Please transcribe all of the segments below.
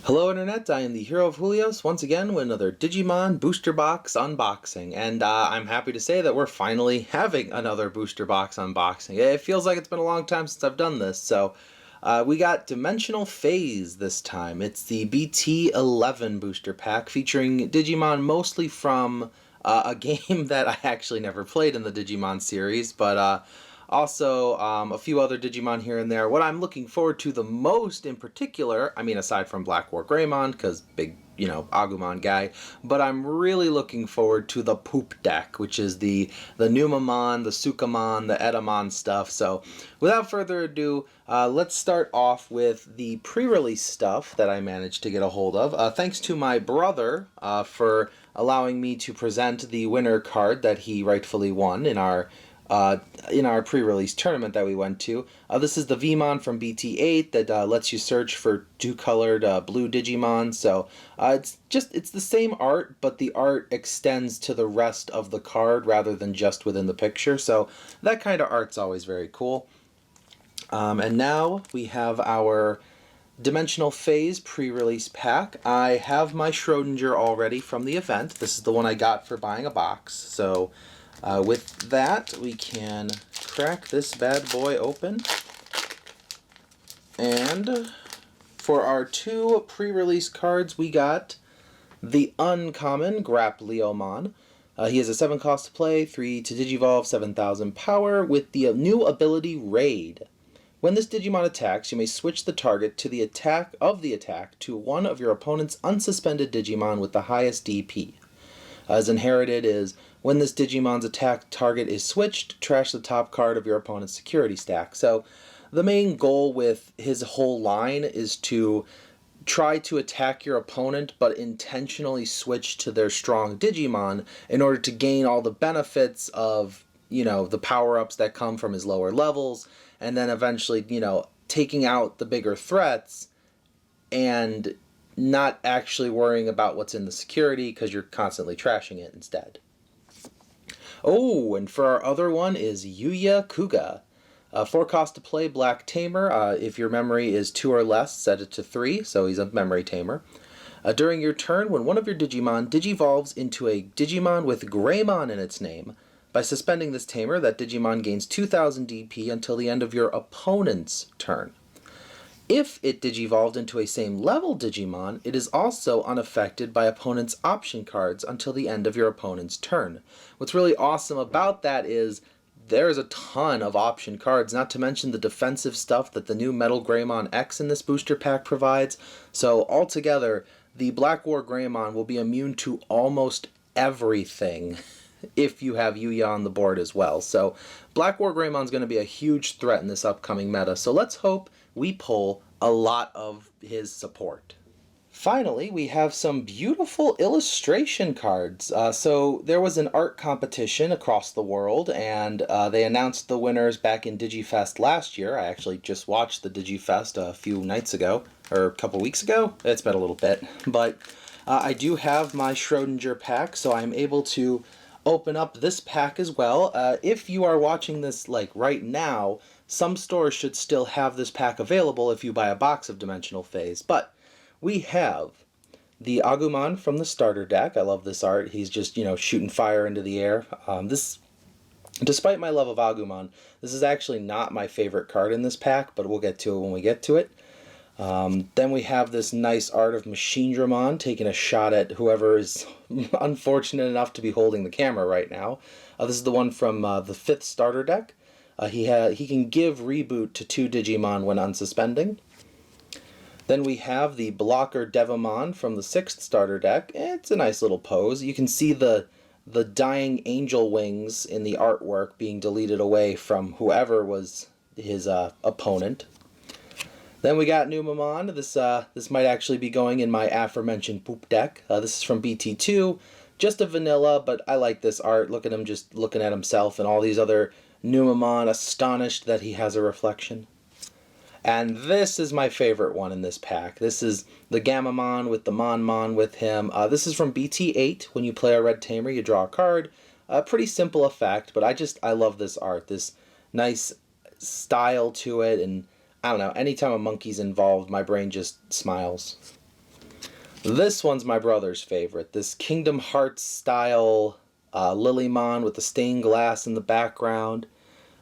Hello Internet, I am the hero of Julios once again with another Digimon Booster Box unboxing, and I'm happy to say that we're finally having another Booster Box unboxing. It feels like it's been a long time since I've done this, so we got Dimensional Phase this time. It's the BT11 Booster Pack featuring Digimon mostly from a game that I actually never played in the Digimon series, but also, a few other Digimon here and there. What I'm looking forward to the most in particular, I mean, aside from Black War Greymon, because big, Agumon guy, but I'm really looking forward to the Poop deck, which is the Numamon, the Sukamon, the Etamon stuff. So, without further ado, let's start off with the pre-release stuff that I managed to get a hold of. Thanks to my brother for allowing me to present the winner card that he rightfully won in our pre-release tournament that we went to. This is the Vmon from BT8 that lets you search for two-colored blue Digimon. So it's the same art, but the art extends to the rest of the card rather than just within the picture. So that kind of art's always very cool. And now we have our Dimensional Phase pre-release pack. I have my Schrodinger already from the event. This is the one I got for buying a box. So with that, we can crack this bad boy open. And for our two pre-release cards, we got the uncommon Grapleomon. He has a 7 cost to play, 3 to Digivolve, 7,000 power, with the new ability Raid. When this Digimon attacks, you may switch the target to the attack to one of your opponent's unsuspended Digimon with the highest DP. As inherited is, when this Digimon's attack target is switched, trash the top card of your opponent's security stack. So the main goal with his whole line is to try to attack your opponent but intentionally switch to their strong Digimon in order to gain all the benefits of, the power-ups that come from his lower levels, and then eventually, taking out the bigger threats and not actually worrying about what's in the security because you're constantly trashing it instead. Oh, and for our other one is Yuya Kuga. 4 cost to play, Black Tamer. If your memory is 2 or less, set it to 3, so he's a memory tamer. During your turn, when one of your Digimon digivolves into a Digimon with Greymon in its name, by suspending this tamer, that Digimon gains 2,000 DP until the end of your opponent's turn. If it digivolved into a same level Digimon, it is also unaffected by opponent's option cards until the end of your opponent's turn. What's really awesome about that is there's a ton of option cards, not to mention the defensive stuff that the new Metal Greymon X in this booster pack provides. So altogether, the Black War Greymon will be immune to almost everything if you have Yuya on the board as well. So Black War Greymon's going to be a huge threat in this upcoming meta, so let's hope we pull a lot of his support. Finally, we have some beautiful illustration cards. So there was an art competition across the world, and they announced the winners back in DigiFest last year. I actually just watched the DigiFest a few nights ago, or a couple weeks ago. It's been a little bit, but I do have my Schrodinger pack, so I'm able to open up this pack as well. If you are watching this like right now, some stores should still have this pack available if you buy a box of Dimensional Phase. But we have the Agumon from the starter deck. I love this art. He's just, shooting fire into the air. Despite my love of Agumon, this is actually not my favorite card in this pack, but we'll get to it when we get to it. Then we have this nice art of Machinedramon taking a shot at whoever is unfortunate enough to be holding the camera right now. This is the one from the 5th starter deck. He can give reboot to 2 Digimon when unsuspending. Then we have the Blocker Devamon from the 6th starter deck. It's a nice little pose. You can see the dying angel wings in the artwork being deleted away from whoever was his opponent. Then we got Numamon. This might actually be going in my aforementioned Poop deck. This is from BT2. Just a vanilla, but I like this art. Look at him just looking at himself and all these other Numamon astonished that he has a reflection. And this is my favorite one in this pack. This is the Gamamon with the Monmon with him. This is from BT8. When you play a red tamer, you draw a card. Pretty simple effect, but I love this art. This nice style to it, and I don't know, anytime a monkey's involved, my brain just smiles. This one's my brother's favorite. This Kingdom Hearts style Lilymon with the stained glass in the background.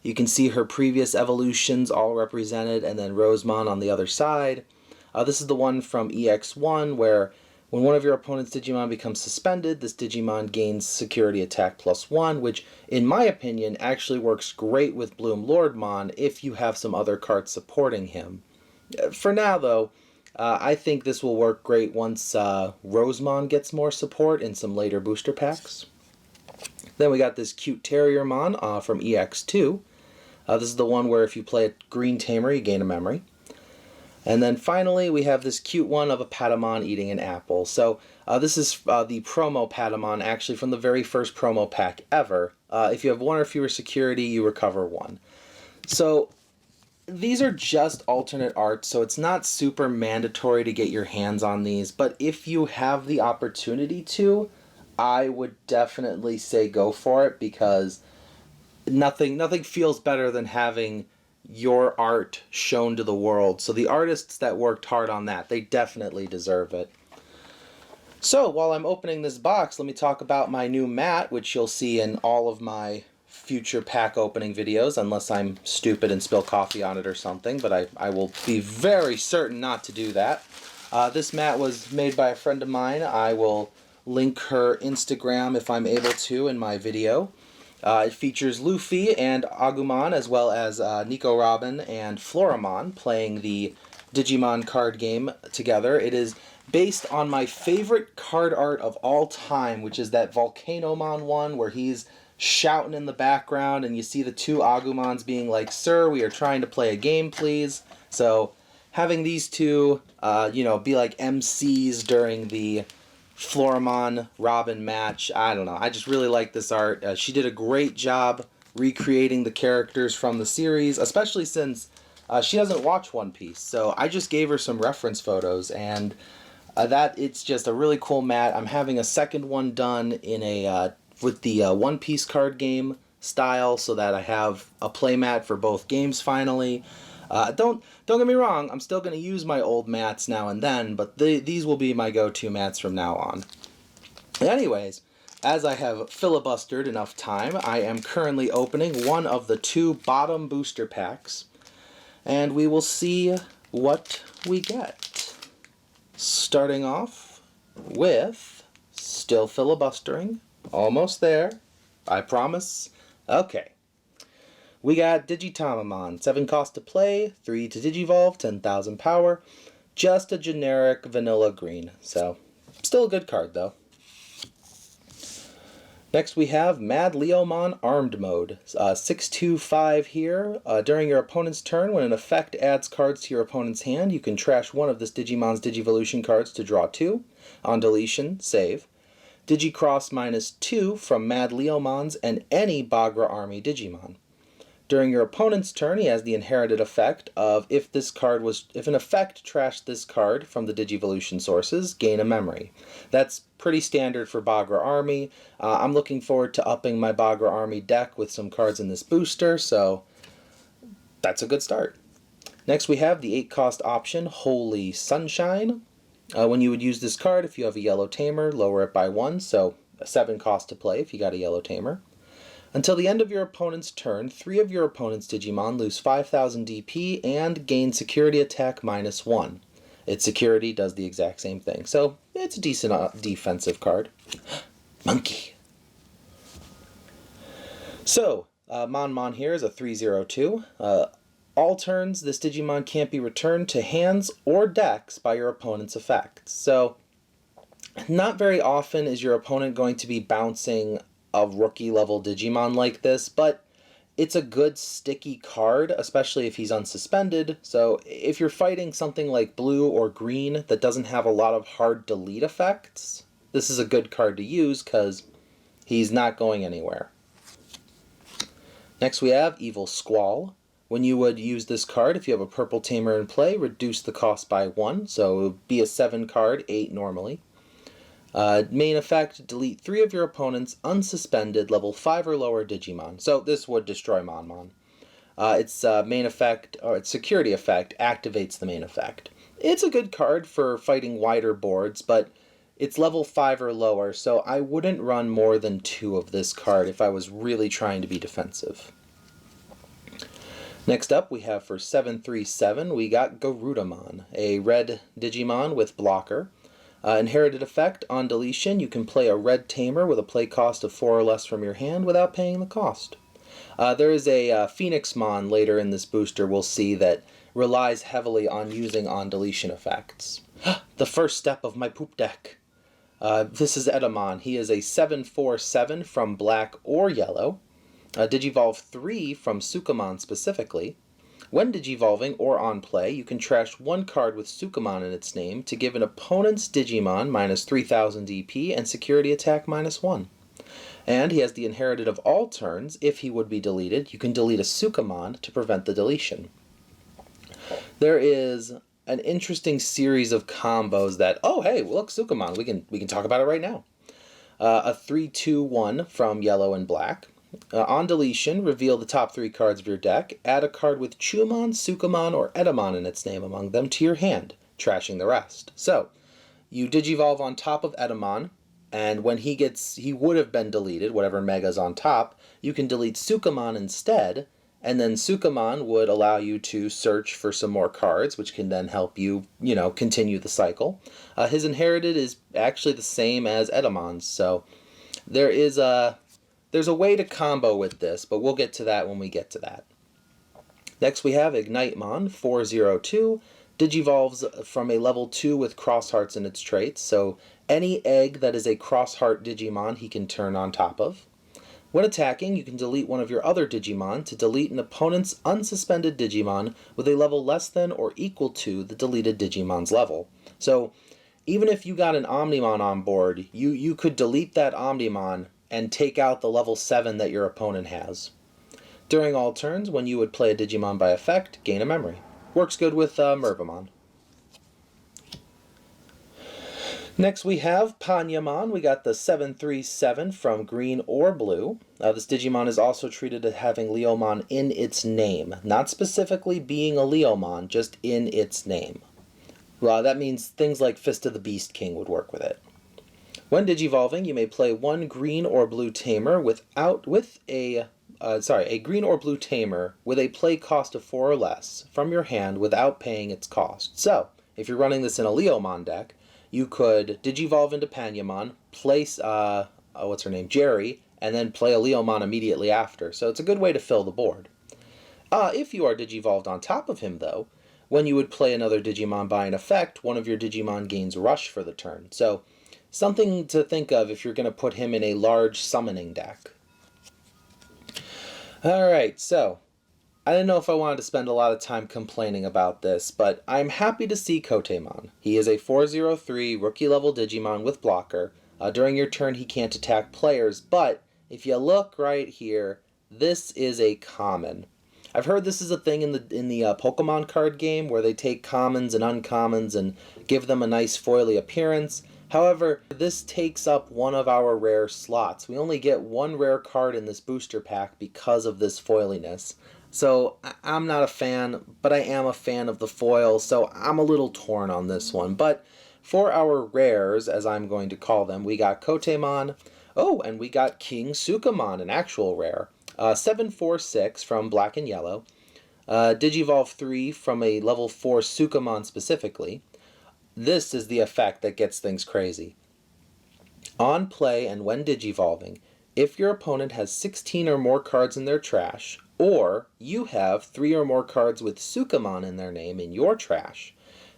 You can see her previous evolutions all represented, and then Rosemon on the other side. This is the one from EX1 where when one of your opponent's Digimon becomes suspended, this Digimon gains security attack +1, which, in my opinion, actually works great with Bloom Lordmon if you have some other cards supporting him. For now, though, I think this will work great once Rosemon gets more support in some later booster packs. Then we got this cute Terriermon from EX2. This is the one where if you play a green tamer, you gain a memory. And then finally, we have this cute one of a Patamon eating an apple. So this is the promo Patamon, actually from the very first promo pack ever. If you have one or fewer security, you recover one. So these are just alternate art, so it's not super mandatory to get your hands on these. But if you have the opportunity to, I would definitely say go for it, because nothing feels better than having your art shown to the world. So the artists that worked hard on that, they definitely deserve it. So while I'm opening this box, let me talk about my new mat, which you'll see in all of my future pack opening videos, unless I'm stupid and spill coffee on it or something, but I will be very certain not to do that. This mat was made by a friend of mine. I will link her Instagram if I'm able to in my video. It features Luffy and Agumon, as well as Nico Robin and Floramon playing the Digimon card game together. It is based on my favorite card art of all time, which is that Volcanomon one where he's shouting in the background and you see the two Agumons being like, "Sir, we are trying to play a game, please." So having these two, be like MCs during the Floramon Robin match, I don't know. I just really like this art. She did a great job recreating the characters from the series, especially since she doesn't watch One Piece. So I just gave her some reference photos, and it's just a really cool mat. I'm having a second one done in a with the One Piece card game style, so that I have a playmat for both games finally. Don't get me wrong, I'm still going to use my old mats now and then, but these will be my go-to mats from now on. Anyways, as I have filibustered enough time, I am currently opening one of the two bottom booster packs, and we will see what we get. Starting off with, still filibustering, almost there, I promise. Okay. We got Digitamamon, 7 cost to play, 3 to Digivolve, 10,000 power. Just a generic vanilla green, so still a good card though. Next we have Mad Leomon Armed Mode, 6/2/5 here. During your opponent's turn, when an effect adds cards to your opponent's hand, you can trash one of this Digimon's Digivolution cards to draw 2. On deletion, save. Digicross -2 from Mad Leomons and any Bagra Army Digimon. During your opponent's turn, he has the inherited effect of if an effect trashed this card from the Digivolution sources, gain a memory. That's pretty standard for Bagra Army. I'm looking forward to upping my Bagra Army deck with some cards in this booster, so that's a good start. Next we have the 8 cost option, Holy Sunshine. When you would use this card, if you have a yellow tamer, lower it by 1, so a 7 cost to play if you got a yellow tamer. Until the end of your opponent's turn, 3 of your opponent's Digimon lose 5,000 DP and gain security attack -1. Its security does the exact same thing, so it's a decent defensive card. Monkey! So, Mon here is a 3/02. All turns, this Digimon can't be returned to hands or decks by your opponent's effects. So, not very often is your opponent going to be bouncing a rookie level Digimon like this, but it's a good sticky card, especially if he's unsuspended. So if you're fighting something like blue or green that doesn't have a lot of hard delete effects, this is a good card to use because he's not going anywhere. Next we have Evil Squall. When you would use this card, if you have a purple tamer in play, reduce the cost by 1, so it would be a 7 card, 8 normally. Main effect, delete 3 of your opponent's unsuspended level 5 or lower Digimon. So this would destroy Mon. Its main effect, or its security effect, activates the main effect. It's a good card for fighting wider boards, but it's level 5 or lower, so I wouldn't run more than 2 of this card if I was really trying to be defensive. Next up, we have for 7/3/7, we got Garudamon, a red Digimon with blocker. Inherited effect, on deletion, you can play a red tamer with a play cost of 4 or less from your hand without paying the cost. There is a Phoenixmon later in this booster we'll see that relies heavily on using on deletion effects. The first step of my poop deck. This is Edamon. He is a 7/4/7 from black or yellow. Digivolve 3 from Sukamon specifically. When digivolving or on play, you can trash one card with Sukamon in its name to give an opponent's Digimon minus 3000 DP and security attack minus 1. And he has the inherited of all turns. If he would be deleted, you can delete a Sukamon to prevent the deletion. There is an interesting series of combos that, oh hey, look, Sukamon, we can talk about it right now. A 3/2/1 from yellow and black. On deletion, reveal the top 3 cards of your deck. Add a card with Chumon, Sukamon, or Edamon in its name among them to your hand, trashing the rest. So, you digivolve on top of Edamon, and when he would have been deleted, whatever mega's on top, you can delete Sukamon instead, and then Sukamon would allow you to search for some more cards, which can then help you, continue the cycle. His inherited is actually the same as Edamon's, so there's a way to combo with this, but we'll get to that when we get to that. Next we have Ignitemon, 4/0/2, digivolves from a level 2 with cross hearts in its traits, so any egg that is a cross heart Digimon he can turn on top of. When attacking, you can delete one of your other Digimon to delete an opponent's unsuspended Digimon with a level less than or equal to the deleted Digimon's level. So even if you got an Omnimon on board, you could delete that Omnimon and take out the level 7 that your opponent has. During all turns, when you would play a Digimon by effect, gain a memory. Works good with Mervamon. Next we have Panyamon. We got the 7/3/7 from green or blue. This Digimon is also treated as having Leomon in its name. Not specifically being a Leomon, just in its name. Well, that means things like Fist of the Beast King would work with it. When digivolving, you may play one green or blue tamer a green or blue tamer with a play cost of 4 or less from your hand without paying its cost. So, if you're running this in a Leomon deck, you could digivolve into Panyamon, place Jerry, and then play a Leomon immediately after. So it's a good way to fill the board. If you are digivolved on top of him, though, when you would play another Digimon by an effect, one of your Digimon gains Rush for the turn. So something to think of if you're going to put him in a large summoning deck. Alright, so I didn't know if I wanted to spend a lot of time complaining about this, but I'm happy to see Kotemon. He is a 4/0/3 rookie level Digimon with blocker. During your turn he can't attack players, but if you look right here, this is a common. I've heard this is a thing in the Pokemon card game where they take commons and uncommons and give them a nice foily appearance. However, this takes up one of our rare slots. We only get one rare card in this booster pack because of this foiliness. So I'm not a fan, but I am a fan of the foil, so I'm a little torn on this one. But for our rares, as I'm going to call them, we got Kotemon. Oh, and we got King Sukamon, an actual rare. 7/4/6 from black and yellow. Digivolve 3 from a level 4 Sukamon specifically. This is the effect that gets things crazy. On play and when digivolving, if your opponent has 16 or more cards in their trash, or you have 3 or more cards with Sukamon in their name in your trash,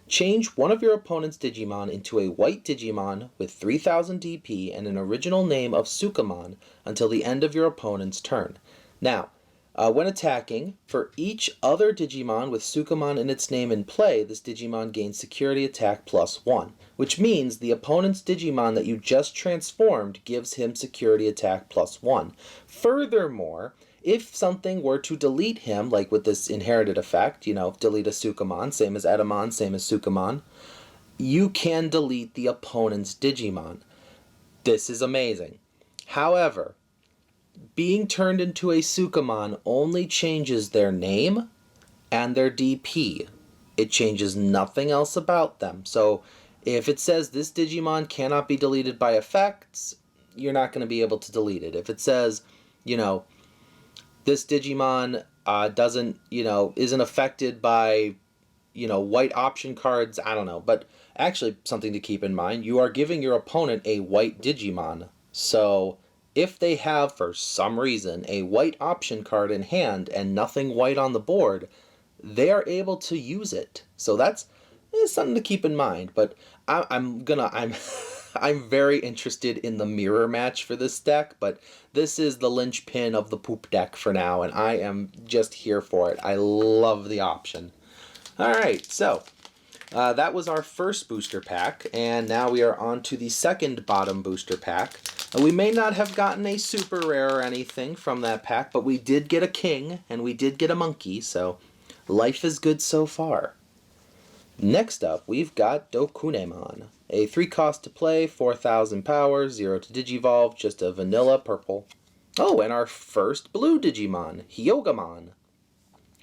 change one of your opponent's Digimon into a white Digimon with 3000 DP and an original name of Sukamon until the end of your opponent's turn. Now, when attacking, for each other Digimon with Sukamon in its name in play, this Digimon gains security attack +1, which means the opponent's Digimon that you just transformed gives him security attack +1. Furthermore, if something were to delete him, like with this inherited effect, delete a Sukamon, same as Edamon, same as Sukamon, you can delete the opponent's Digimon. This is amazing. However, being turned into a Sukamon only changes their name and their DP. It changes nothing else about them. So if it says this Digimon cannot be deleted by effects, you're not going to be able to delete it. If it says, you know, this Digimon doesn't, isn't affected by, white option cards, I don't know. But actually, something to keep in mind, you are giving your opponent a white Digimon. So if they have, for some reason, a white option card in hand and nothing white on the board, they are able to use it. So that's something to keep in mind. But I'm I'm very interested in the mirror match for this deck, but this is the linchpin of the poop deck for now, and I am just here for it. I love the option. Alright, so that was our first booster pack, and now we are on to the second bottom booster pack. We may not have gotten a super rare or anything from that pack, but we did get a king, and we did get a monkey, so life is good so far. Next up, we've got Dokunemon. A 3 cost to play, 4,000 power, 0 to Digivolve, just a vanilla purple. Oh, and our first blue Digimon, Hyogamon.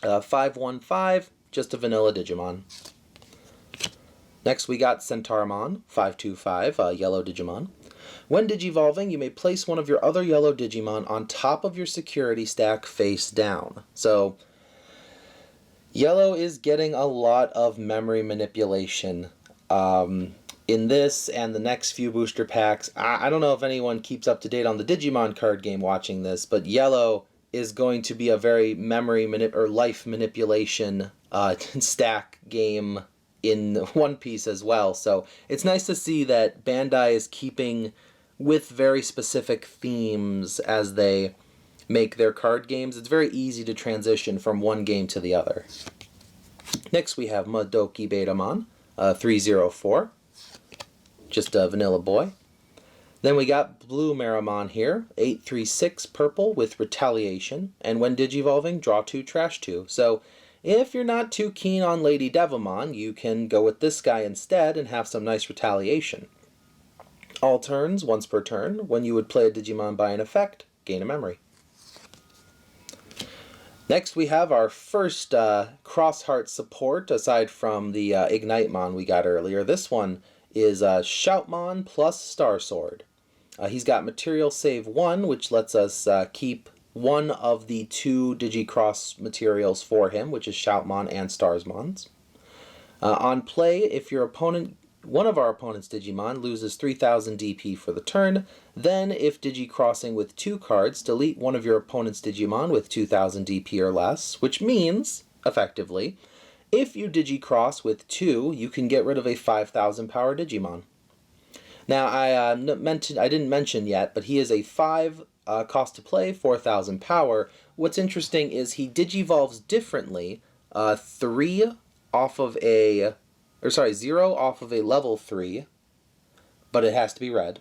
5/1/5, just a vanilla Digimon. Next we got Centauramon, 5/2/5, a yellow Digimon. When Digivolving, you may place one of your other yellow Digimon on top of your security stack face down. So, yellow is getting a lot of memory manipulation. In this and the next few booster packs, I don't know if anyone keeps up to date on the Digimon card game watching this, but yellow is going to be a very memory or life manipulation stack game in One Piece as well. So it's nice to see that Bandai is keeping with very specific themes as they make their card games. It's very easy to transition from one game to the other. Next we have Madoki Betamon, 3/0/4. Just a vanilla boy. Then we got Blue Meramon here, 8/3/6 purple with Retaliation, and when Digivolving, draw 2, trash 2. So if you're not too keen on Lady Devamon, you can go with this guy instead and have some nice Retaliation. All turns, once per turn, when you would play a Digimon by an effect, gain a memory. Next we have our first Crossheart support, aside from the Ignitemon we got earlier. This one is Shoutmon plus Star Sword. He's got Material Save 1, which lets us keep one of the 2 Digicross materials for him, which is Shoutmon and Starsmons. On play, if one of our opponent's Digimon loses 3,000 DP for the turn, then if Digicrossing with 2 cards, delete one of your opponent's Digimon with 2,000 DP or less, which means, effectively, if you Digicross with 2, you can get rid of a 5,000 power Digimon. Now, I didn't mention yet, but he is a 5 cost to play, 4,000 power. What's interesting is he Digivolves differently. 0 off of a level 3, but it has to be red,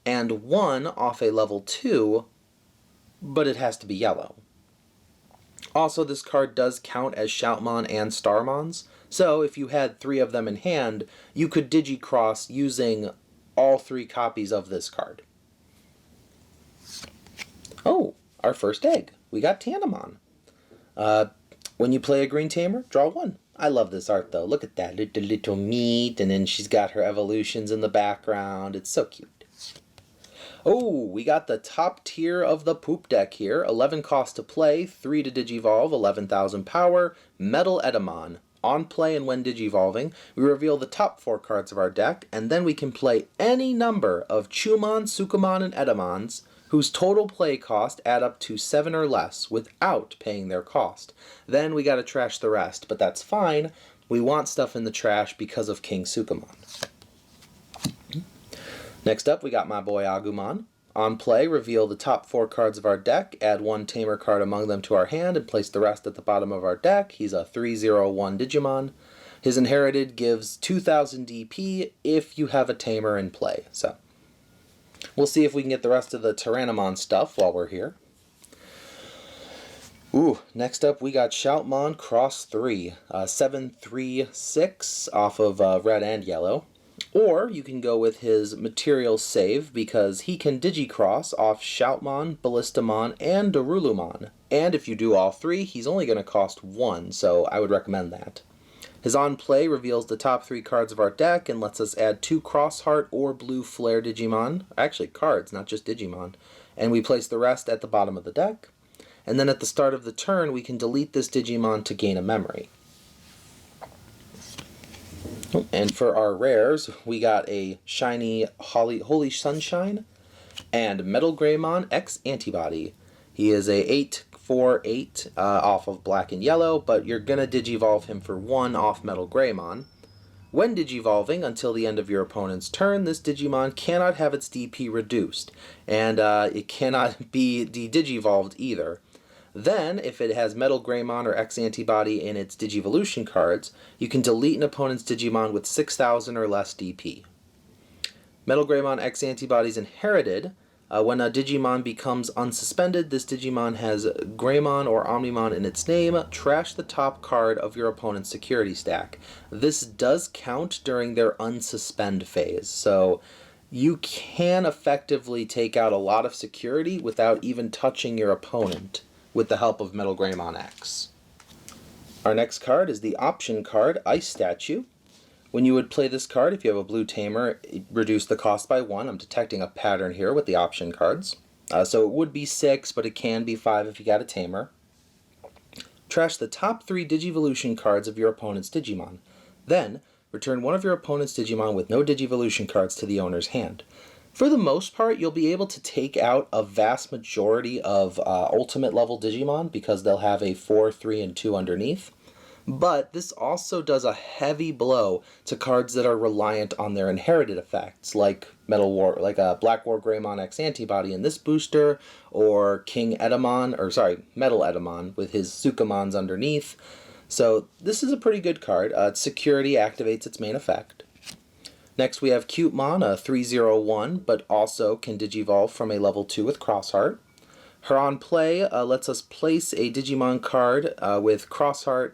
and 1 off a level 2, but it has to be yellow. Also, this card does count as Shoutmon and Starmons, so if you had 3 of them in hand, you could Digicross using all 3 copies of this card. Oh, our first egg. We got Tanamon. When you play a green tamer, draw 1. I love this art though. Look at that little meat, and then she's got her evolutions in the background. It's so cute. Oh, we got the top tier of the poop deck here. 11 cost to play, 3 to Digivolve, 11,000 power, Metal Edamon. On play and when Digivolving, we reveal the top 4 cards of our deck, and then we can play any number of Chumon, Sukumon, and Edamons whose total play cost add up to 7 or less without paying their cost. Then we gotta trash the rest, but that's fine. We want stuff in the trash because of King Sukumon. Next up, we got my boy Agumon. On play, reveal the top 4 cards of our deck, add 1 Tamer card among them to our hand, and place the rest at the bottom of our deck. He's a 3/0/1 Digimon. His inherited gives 2,000 DP if you have a Tamer in play. So we'll see if we can get the rest of the Tyrannomon stuff while we're here. Ooh, next up we got Shoutmon Cross 3, 7/3/6 off of red and yellow. Or you can go with his Material Save, because he can Digicross off Shoutmon, Ballistamon, and Darulumon. And if you do all 3, he's only going to cost 1, so I would recommend that. His on play reveals the top 3 cards of our deck and lets us add 2 Crossheart or Blue Flare Digimon, actually cards, not just Digimon, and we place the rest at the bottom of the deck. And then at the start of the turn, we can delete this Digimon to gain a memory. And for our rares, we got a shiny Holy Sunshine and Metal Greymon X Antibody. He is a 8/4/8 off of black and yellow, but you're going to Digivolve him for 1 off Metal Greymon. When Digivolving until the end of your opponent's turn, this Digimon cannot have its DP reduced, and it cannot be de-Digivolved either. Then, if it has Metal Greymon or X Antibody in its Digivolution cards, you can delete an opponent's Digimon with 6,000 or less DP. Metal Greymon X Antibody is inherited. When a Digimon becomes unsuspended, this Digimon has Greymon or Omnimon in its name. Trash the top card of your opponent's security stack. This does count during their unsuspend phase, so you can effectively take out a lot of security without even touching your opponent with the help of Metal Greymon X. Our next card is the option card, Ice Statue. When you would play this card, if you have a blue tamer, reduce the cost by 1. I'm detecting a pattern here with the option cards. So it would be 6, but it can be 5 if you got a tamer. Trash the top 3 Digivolution cards of your opponent's Digimon. Then, return one of your opponent's Digimon with no Digivolution cards to the owner's hand. For the most part, you'll be able to take out a vast majority of ultimate level Digimon because they'll have a 4, 3, and 2 underneath. But this also does a heavy blow to cards that are reliant on their inherited effects, like Black War Greymon X Antibody in this booster, or Metal Edamon with his Sukamons underneath. So this is a pretty good card. Security activates its main effect. Next we have Cutemon, a 3/0/1, but also can Digivolve from a level 2 with Crossheart. Her on play lets us place a Digimon card with Crossheart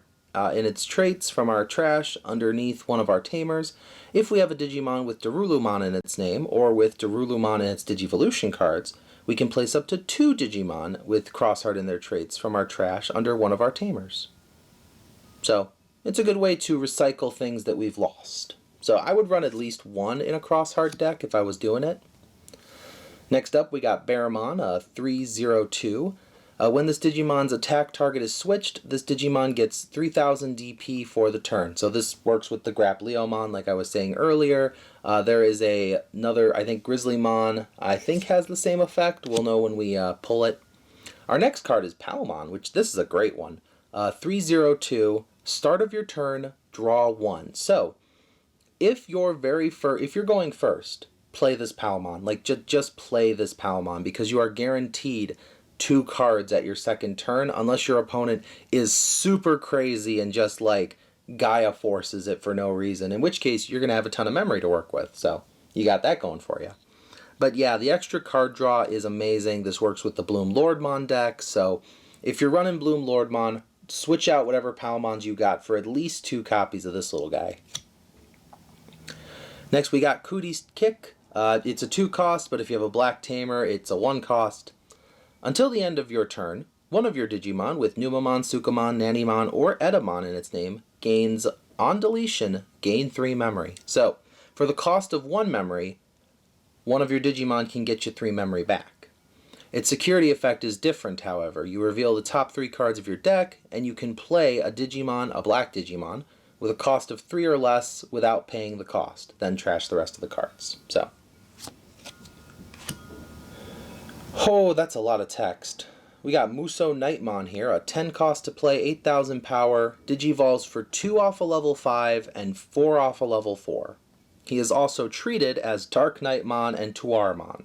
in its traits from our trash underneath one of our tamers. If we have a Digimon with Darulumon in its name, or with Darulumon in its Digivolution cards, we can place up to 2 Digimon with Crossheart in their traits from our trash under one of our tamers. So, it's a good way to recycle things that we've lost. So I would run at least 1 in a Crossheart deck if I was doing it. Next up we got Barramon, a 3/0/2. When this Digimon's attack target is switched, this Digimon gets 3,000 DP for the turn. So this works with the Grapleomon like I was saying earlier. There is another, I think Grizzlymon, I think has the same effect. We'll know when we pull it. Our next card is Palmon, which this is a great one. 3/0/2, start of your turn, draw 1. So if you're going first, play this Palmon. Like just play this Palmon because you are guaranteed 2 cards at your second turn unless your opponent is super crazy and just like Gaia forces it for no reason, in which case you're going to have a ton of memory to work with. So you got that going for you. But yeah, the extra card draw is amazing. This works with the Bloom Lordmon deck, so if you're running Bloom Lordmon, switch out whatever Palmons you got for at least 2 copies of this little guy. Next we got Cootie's Kick. It's a 2 cost, but if you have a black tamer, it's a 1 cost. Until the end of your turn, one of your Digimon with Numamon, Sukamon, Nanimon, or Edamon in its name gains, on deletion, gain 3 memory. So, for the cost of 1 memory, one of your Digimon can get you 3 memory back. Its security effect is different, however. You reveal the top 3 cards of your deck, and you can play a black Digimon, with a cost of 3 or less without paying the cost, then trash the rest of the cards. So, oh, that's a lot of text. We got Muso Nightmon here, a 10 cost to play, 8,000 power, Digivolves for 2 off a level 5 and 4 off a level 4. He is also treated as Dark Nightmon and Tuarmon.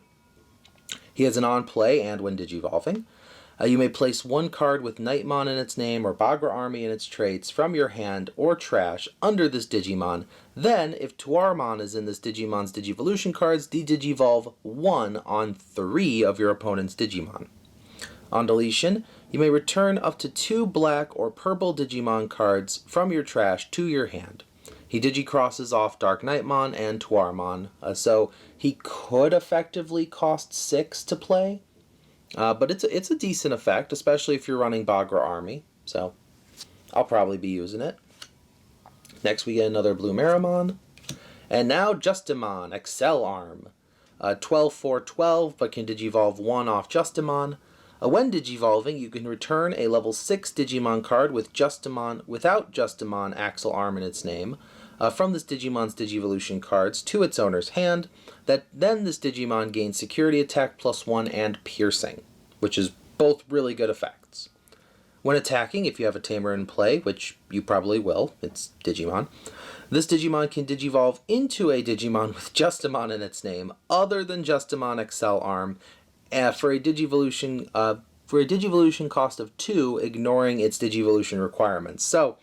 He has an on play and when Digivolving. You may place 1 card with Nightmon in its name or Bagra Army in its traits from your hand or trash under this Digimon. Then, if Tuarmon is in this Digimon's Digivolution cards, de-Digivolve 1 on 3 of your opponent's Digimon. On deletion, you may return up to 2 black or purple Digimon cards from your trash to your hand. He Digicrosses off Dark Nightmon and Tuarmon, so he could effectively cost 6 to play. But it's a decent effect, especially if you're running Bagra Army, so I'll probably be using it. Next we get another Blue Meramon. And now Justimon, Excel Arm. 12/4/12, but can Digivolve 1 off Justimon. When Digivolving, you can return a level 6 Digimon card with without Justimon Axle Arm in its name from this Digimon's Digivolution cards to its owner's hand. Then this Digimon gains Security Attack +1 and Piercing, which is both really good effects. When attacking, if you have a Tamer in play, which you probably will, it's Digimon, this Digimon can Digivolve into a Digimon with Justimon in its name, other than Justimon Excel Arm, for a Digivolution cost of 2, ignoring its Digivolution requirements. So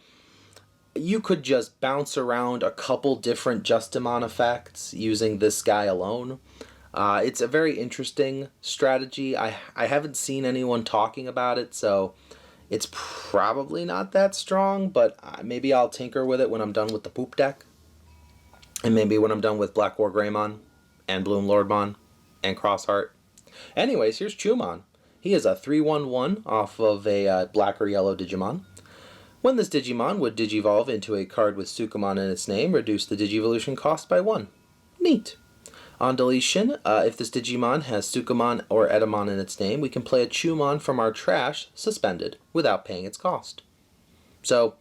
you could just bounce around a couple different Justimon effects using this guy alone. It's a very interesting strategy. I haven't seen anyone talking about it, so it's probably not that strong, but maybe I'll tinker with it when I'm done with the poop deck. And maybe when I'm done with Black War Greymon, and Bloom Lordmon, and Crossheart. Anyways, here's Chumon. He is a 3/1/1 off of a black or yellow Digimon. When this Digimon would Digivolve into a card with Sukamon in its name, reduce the Digivolution cost by 1. Neat. On deletion, if this Digimon has Sukamon or Edamon in its name, we can play a Chumon from our trash, suspended, without paying its cost. So,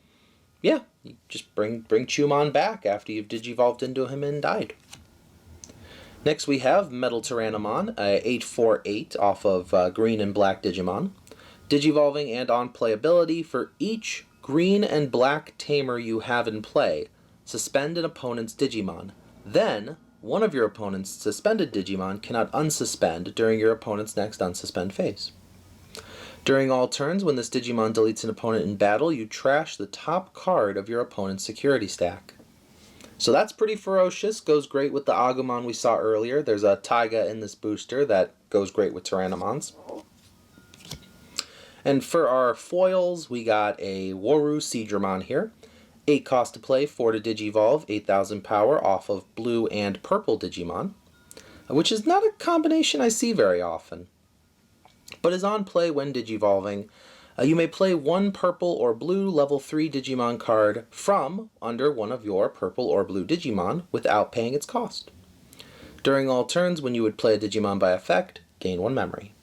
yeah, you just bring Chumon back after you've Digivolved into him and died. Next we have Metal Tyrannomon, 8/4/8 off of green and black Digimon. Digivolving and on playability, for each green and black Tamer you have in play, suspend an opponent's Digimon. Then, one of your opponent's suspended Digimon cannot unsuspend during your opponent's next unsuspend phase. During all turns, when this Digimon deletes an opponent in battle, you trash the top card of your opponent's security stack. So that's pretty ferocious, goes great with the Agumon we saw earlier. There's a Taiga in this booster that goes great with Tyrannomons. And for our foils, we got a Woru Seadramon here. 8 cost to play, 4 to Digivolve, 8,000 power off of blue and purple Digimon, which is not a combination I see very often, but is on play when Digivolving. You may play one purple or blue level 3 Digimon card from under one of your purple or blue Digimon without paying its cost. During all turns, when you would play a Digimon by effect, gain 1 memory.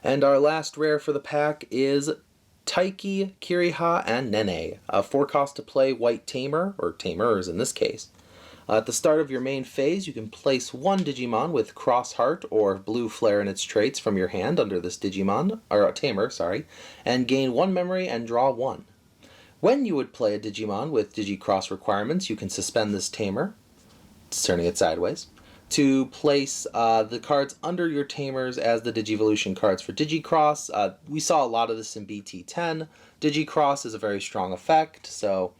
And our last rare for the pack is Taiki, Kiriha, and Nene. 4 cost to play white Tamer, or Tamers in this case. At the start of your main phase, you can place one Digimon with Crossheart or Blue Flare in its traits from your hand under this Digimon, or Tamer, sorry, and gain 1 memory and draw 1. When you would play a Digimon with Digicross requirements, you can suspend this Tamer, turning it sideways, to place the cards under your Tamers as the Digivolution cards for Digicross. We saw a lot of this in BT10. Digicross is a very strong effect, so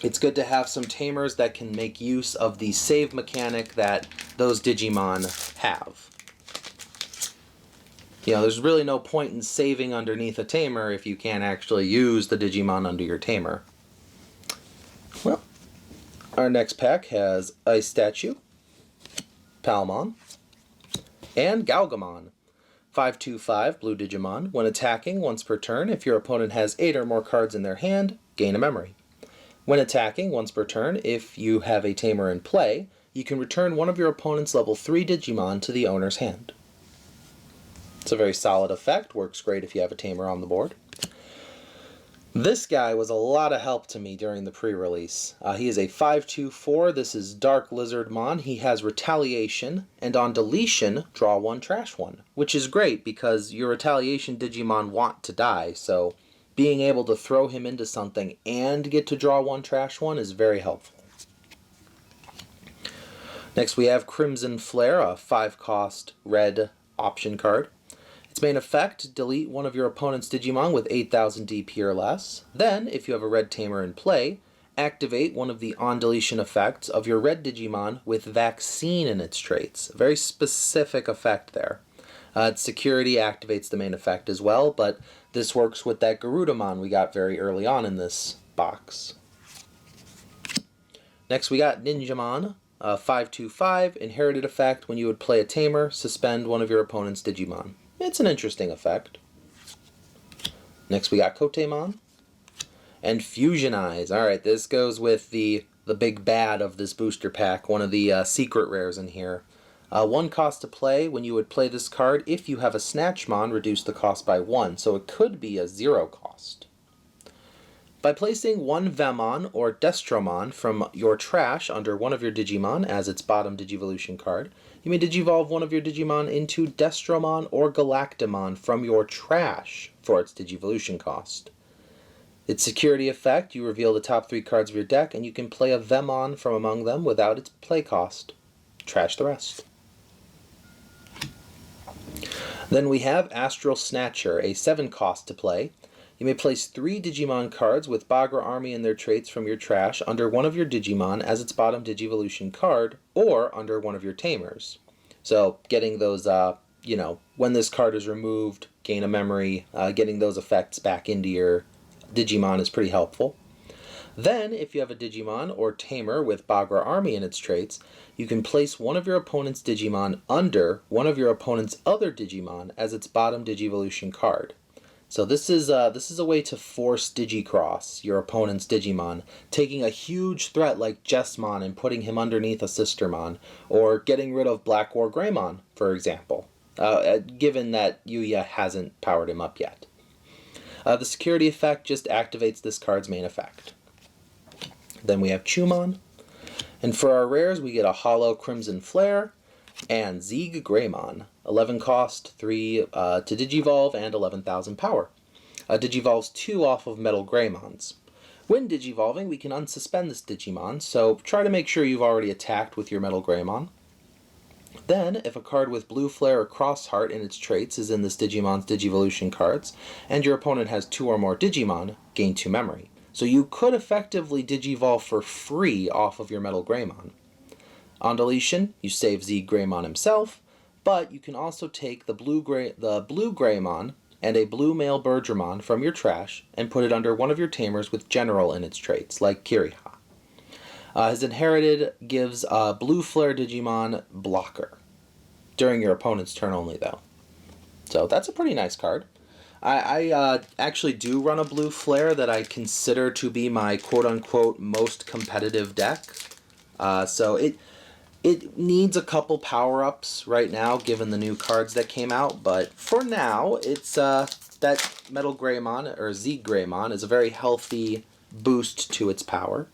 it's good to have some Tamers that can make use of the save mechanic that those Digimon have. You know, there's really no point in saving underneath a Tamer if you can't actually use the Digimon under your Tamer. Well, our next pack has Ice Statue, Palmon, and Galgamon. 5/2/5 blue Digimon. When attacking once per turn, if your opponent has 8 or more cards in their hand, gain a memory. When attacking once per turn, if you have a Tamer in play, you can return one of your opponent's level 3 Digimon to the owner's hand. It's a very solid effect, works great if you have a Tamer on the board. This guy was a lot of help to me during the pre-release. He is a 5/2/4, this is Dark Lizardmon. He has Retaliation, and on deletion, draw 1, trash 1, which is great because your Retaliation Digimon want to die, so being able to throw him into something and get to draw 1, trash 1 is very helpful. Next we have Crimson Flare, a 5-cost red option card. Its main effect, delete one of your opponent's Digimon with 8,000 DP or less. Then, if you have a red Tamer in play, activate one of the on-deletion effects of your red Digimon with Vaccine in its traits. A very specific effect there. Its security activates the main effect as well, but this works with that Garudamon we got very early on in this box. Next we got Ninjamon, 5/2/5, inherited effect. When you would play a Tamer, suspend one of your opponent's Digimon. It's an interesting effect. Next we got Kotemon, And Fusionize. Alright, this goes with the big bad of this booster pack, one of the secret rares in here. 1 cost to play. When you would play this card, if you have a Snatchmon, reduce the cost by 1, so it could be a 0 cost. By placing 1 Vemon or Destromon from your trash under one of your Digimon as its bottom Digivolution card, you may Digivolve one of your Digimon into Destromon or Galactimon from your trash for its Digivolution cost. Its security effect, you reveal the top 3 cards of your deck and you can play a Vemon from among them without its play cost. Trash the rest. Then we have Astral Snatcher, a 7 cost to play. You may place 3 Digimon cards with Bagra Army and their traits from your trash under one of your Digimon as its bottom Digivolution card, or under one of your Tamers. So getting those, when this card is removed, gain a memory, getting those effects back into your Digimon is pretty helpful. Then, if you have a Digimon or Tamer with Bagra Army in its traits, you can place one of your opponent's Digimon under one of your opponent's other Digimon as its bottom Digivolution card. So this is a way to force Digicross your opponent's Digimon, taking a huge threat like Jessmon and putting him underneath a Sistermon, or getting rid of Black War Greymon, for example, given that Yuya hasn't powered him up yet. The security effect just activates this card's main effect. Then we have Chumon. And for our rares, we get a Holo Crimson Flare and Zeeg Greymon. 11 cost, 3 to Digivolve, and 11,000 power. Digivolves 2 off of Metal Greymons. When Digivolving, we can unsuspend this Digimon, so try to make sure you've already attacked with your Metal Greymon. Then, if a card with Blue Flare or Crossheart in its traits is in this Digimon's Digivolution cards, and your opponent has 2 or more Digimon, gain 2 memory. So you could effectively Digivolve for free off of your Metal Greymon. On deletion, you save Zeeg Greymon himself, but you can also take the Blue Greymon and a Blue Male Bergermon from your trash and put it under one of your Tamers with General in its traits, like Kiriha. His inherited gives a Blue Flare Digimon blocker. During your opponent's turn only, though. So that's a pretty nice card. I actually do run a Blue Flare that I consider to be my quote-unquote most competitive deck. So it needs a couple power-ups right now, given the new cards that came out. But for now, it's that Metal Greymon, or Zeeg Greymon, is a very healthy boost to its power.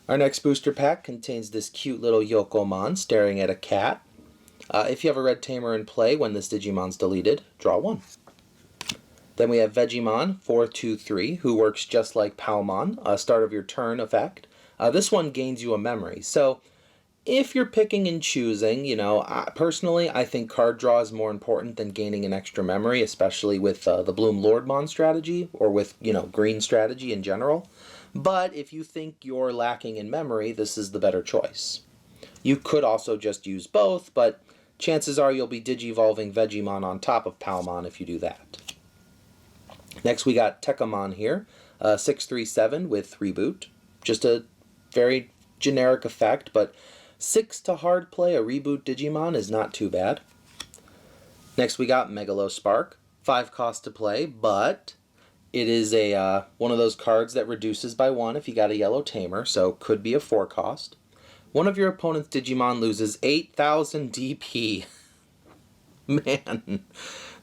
Our next booster pack contains this cute little Yokomon staring at a cat. If you have a red Tamer in play when this Digimon's deleted, draw 1. Then we have Vegemon 423, who works just like Palmon, start of your turn effect. This one gains you a memory. So if you're picking and choosing, personally I think card draw is more important than gaining an extra memory, especially with the Bloom Lordmon strategy, or with, green strategy in general. But if you think you're lacking in memory, this is the better choice. You could also just use both, but chances are you'll be Digivolving Vegemon on top of Palmon if you do that. Next we got Tekamon here, 637 with Reboot. Just a very generic effect, but 6 to hard play a Reboot Digimon is not too bad. Next we got Megalospark, 5 cost to play, but it is a one of those cards that reduces by 1 if you got a yellow Tamer, so could be a 4 cost. One of your opponent's Digimon loses 8,000 DP. Man,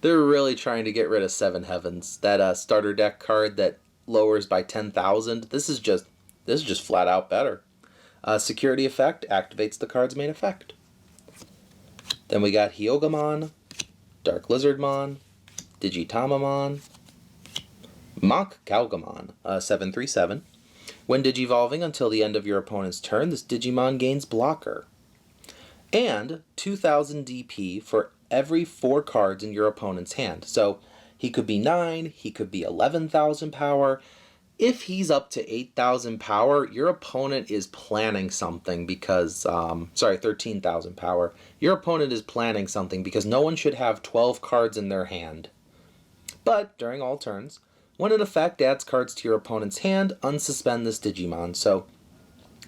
they're really trying to get rid of 7 Heavens. That starter deck card that lowers by 10,000. This is just flat out better. Security effect activates the card's main effect. Then we got Hyogamon, Dark Lizardmon, Digitamamon, Mach Galgamon, 737. When Digivolving until the end of your opponent's turn, this Digimon gains blocker. And 2,000 DP for every 4 cards in your opponent's hand. So he could be 9, he could be 11,000 power. If he's up to 8,000 power, your opponent is planning something because, 13,000 power. Your opponent is planning something because no one should have 12 cards in their hand. But during all turns, when an effect adds cards to your opponent's hand, unsuspend this Digimon. So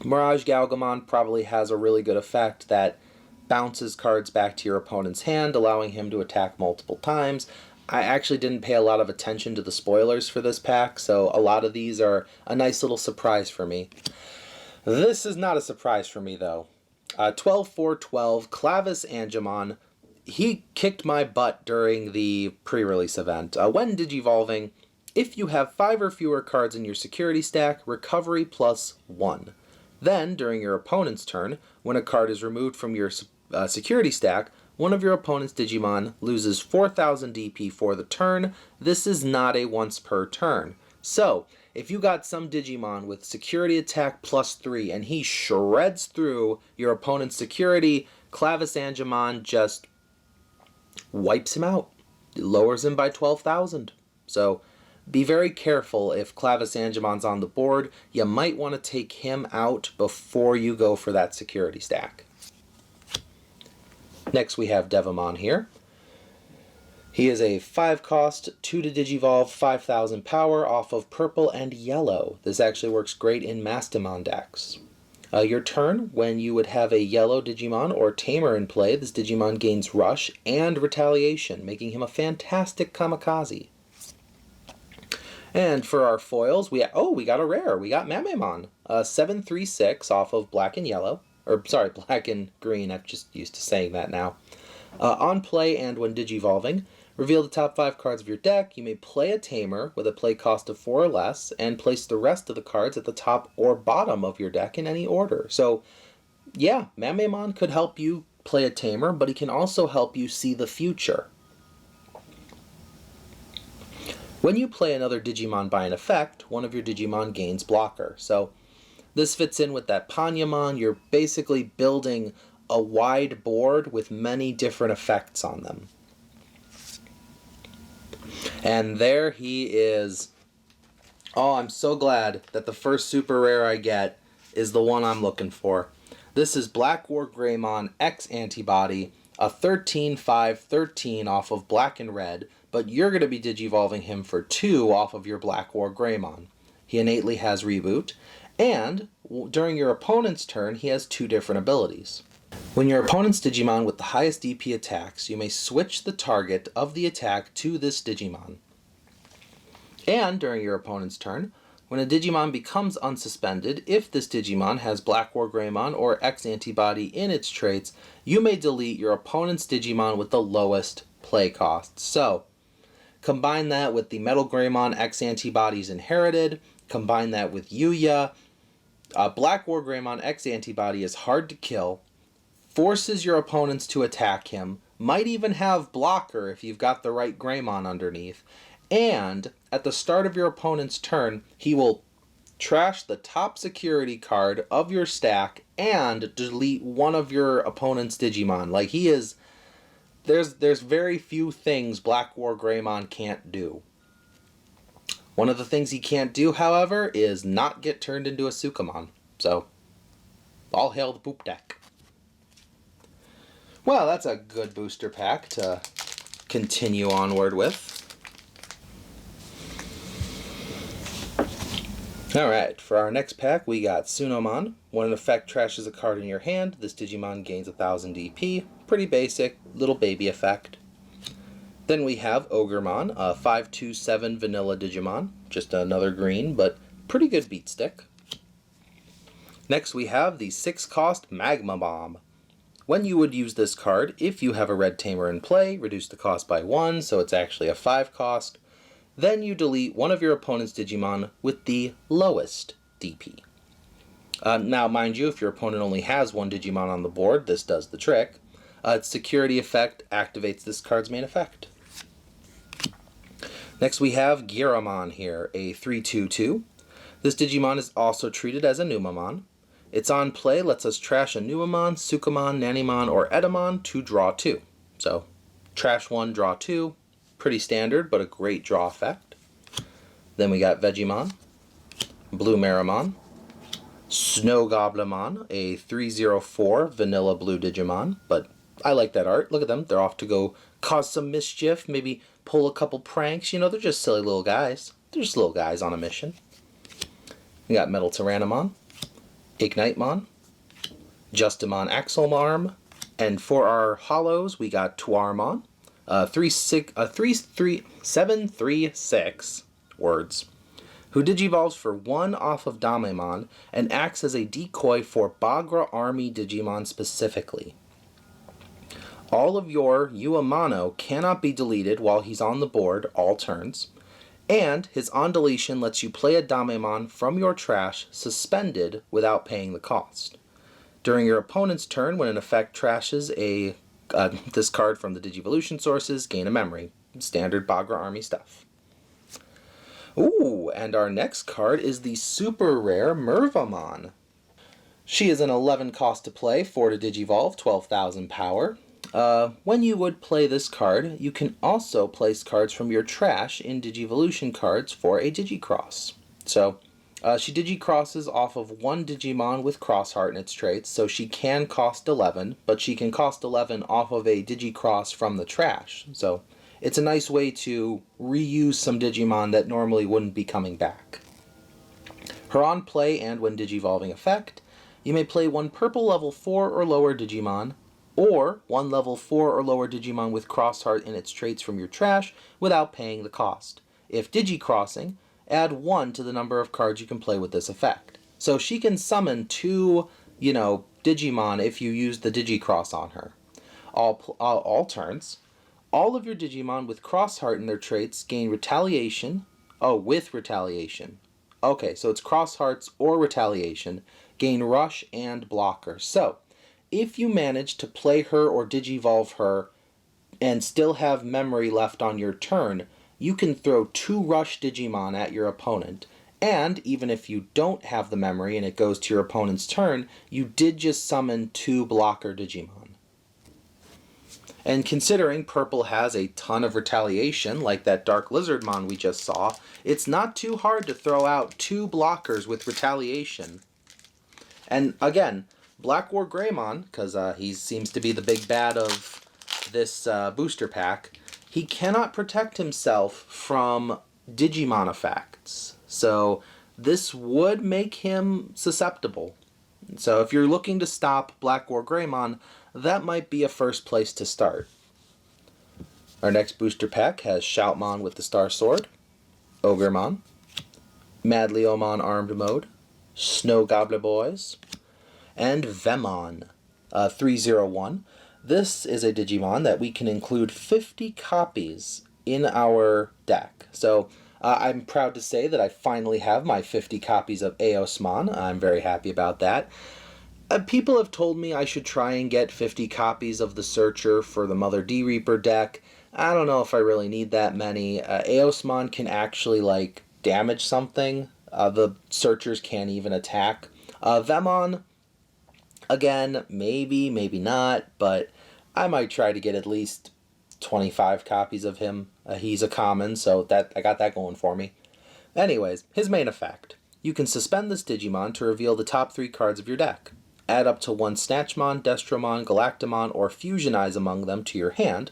Mirage Galgamon probably has a really good effect that bounces cards back to your opponent's hand, allowing him to attack multiple times. I actually didn't pay a lot of attention to the spoilers for this pack, so a lot of these are a nice little surprise for me. This is not a surprise for me, though. 12-4-12, Clavis Angemon. He kicked my butt during the pre-release event. When digivolving, if you have 5 or fewer cards in your security stack, recovery +1. Then, during your opponent's turn, when a card is removed from your security stack, one of your opponent's Digimon loses 4,000 DP for the turn. This is not a once per turn. So, if you got some Digimon with security attack +3 and he shreds through your opponent's security, Clavis Angemon just wipes him out. It lowers him by 12,000. So, be very careful if Clavis Angemon's on the board. You might want to take him out before you go for that security stack. Next we have Devamon here. He is a 5 cost, 2 to digivolve, 5,000 power off of purple and yellow. This actually works great in Mastamon decks. Your turn, when you would have a yellow Digimon or Tamer in play, this Digimon gains Rush and Retaliation, making him a fantastic kamikaze. And for our foils, we got a rare. We got Mamemon, 7/3/6 off of black and yellow. Or, sorry, black and green. I'm just used to saying that now. On play and when digivolving, reveal the top 5 cards of your deck. You may play a Tamer with a play cost of 4 or less, and place the rest of the cards at the top or bottom of your deck in any order. So, yeah, Mamemon could help you play a Tamer, but he can also help you see the future. When you play another Digimon by an effect, one of your Digimon gains blocker. So, this fits in with that Panyamon. You're basically building a wide board with many different effects on them. And there he is. Oh, I'm so glad that the first super rare I get is the one I'm looking for. This is Black War Greymon X Antibody, a 13/5/13 off of black and red, but you're going to be digivolving him for 2 off of your Black War Greymon. He innately has Reboot, and during your opponent's turn, he has 2 different abilities. When your opponent's Digimon with the highest DP attacks, you may switch the target of the attack to this Digimon. And during your opponent's turn, when a Digimon becomes unsuspended, if this Digimon has Black War Greymon or X Antibody in its traits, you may delete your opponent's Digimon with the lowest play cost. So, combine that with the Metal Greymon X Antibody's Inherited, combine that with Yuya. Black War Greymon X Antibody is hard to kill, forces your opponents to attack him, might even have blocker if you've got the right Greymon underneath, and at the start of your opponent's turn, he will trash the top security card of your stack and delete one of your opponent's Digimon. Like, he is... There's very few things Black War Greymon can't do. One of the things he can't do, however, is not get turned into a Sukamon. So, all hail the poop deck. Well, that's a good booster pack to continue onward with. Alright, for our next pack, we got Sunomon. When an effect trashes a card in your hand, this Digimon gains 1,000 DP. Pretty basic, little baby effect. Then we have Ogremon, a 5/2/7 vanilla Digimon. Just another green, but pretty good beat stick. Next we have the 6 cost Magma Bomb. When you would use this card, if you have a red Tamer in play, reduce the cost by 1, so it's actually a 5 cost. Then you delete one of your opponent's Digimon with the lowest DP. Now, mind you, if your opponent only has 1 Digimon on the board, this does the trick. Its security effect activates this card's main effect. Next we have Gyramon here, a 3/2/2. This Digimon is also treated as a Numamon. Its on play lets us trash a Numamon, Sukamon, Nanimon, or Edamon to draw 2. So, trash 1, draw 2. Pretty standard, but a great draw effect. Then we got Vegemon, Blue Marimon, Snow Goblimon, a 3/0/4 vanilla blue Digimon, but I like that art. Look at them. They're off to go cause some mischief, maybe pull a couple pranks. You know, they're just silly little guys. They're just little guys on a mission. We got Metal Tyrannomon, Ignitemon, Justimon Axelmarm, and for our holos, we got Tuarmon, 736 words, who digivolves for 1 off of Damemon and acts as a decoy for Bagra Army Digimon specifically. All of your Uemano cannot be deleted while he's on the board all turns, and his on deletion lets you play a Damemon from your trash suspended without paying the cost. During your opponent's turn, when an effect trashes this card from the Digivolution sources, gain a memory. Standard Bagra Army stuff. Ooh, and our next card is the super rare Mervamon. She is an 11 cost to play, 4 to Digivolve, 12,000 power. When you would play this card, you can also place cards from your trash in Digivolution cards for a Digicross. So, she Digicrosses off of 1 Digimon with Crossheart in its traits, so she can cost 11, but she can cost 11 off of a Digicross from the trash. So, it's a nice way to reuse some Digimon that normally wouldn't be coming back. Her on play and when Digivolving effect, you may play 1 purple level 4 or lower Digimon, or 1 level 4 or lower Digimon with Crossheart in its traits from your trash without paying the cost. If Digicrossing, add 1 to the number of cards you can play with this effect. So she can summon 2, Digimon if you use the Digicross on her. All turns, all of your Digimon with Crossheart in their traits gain retaliation. Oh, with retaliation. Okay, so it's Crosshearts or retaliation, gain rush and blocker. So, if you manage to play her or Digivolve her and still have memory left on your turn, you can throw 2 rush Digimon at your opponent. And even if you don't have the memory and it goes to your opponent's turn, you did just summon 2 blocker Digimon. And considering purple has a ton of retaliation, like that Dark Lizardmon we just saw, it's not too hard to throw out 2 blockers with retaliation. And again, Black War Greymon, because he seems to be the big bad of this booster pack, he cannot protect himself from Digimon effects. So this would make him susceptible. So if you're looking to stop Black War Greymon, that might be a first place to start. Our next booster pack has Shoutmon with the Star Sword, Ogremon, Madleomon Armed Mode, Snow Gobbler Boys, and Vemon 301. This is a Digimon that we can include 50 copies in our deck. So I'm proud to say that I finally have my 50 copies of Eosmon. I'm very happy about that. People have told me I should try and get 50 copies of the Searcher for the Mother D Reaper deck. I don't know if I really need that many. Eosmon can actually damage something. The Searchers can't even attack. Vemon, again, maybe not, but I might try to get at least 25 copies of him. He's a common, so I got that going for me. Anyways, his main effect. You can suspend this Digimon to reveal the top 3 cards of your deck. Add up to 1 Snatchmon, Destromon, Galactamon, or Fusionize among them to your hand,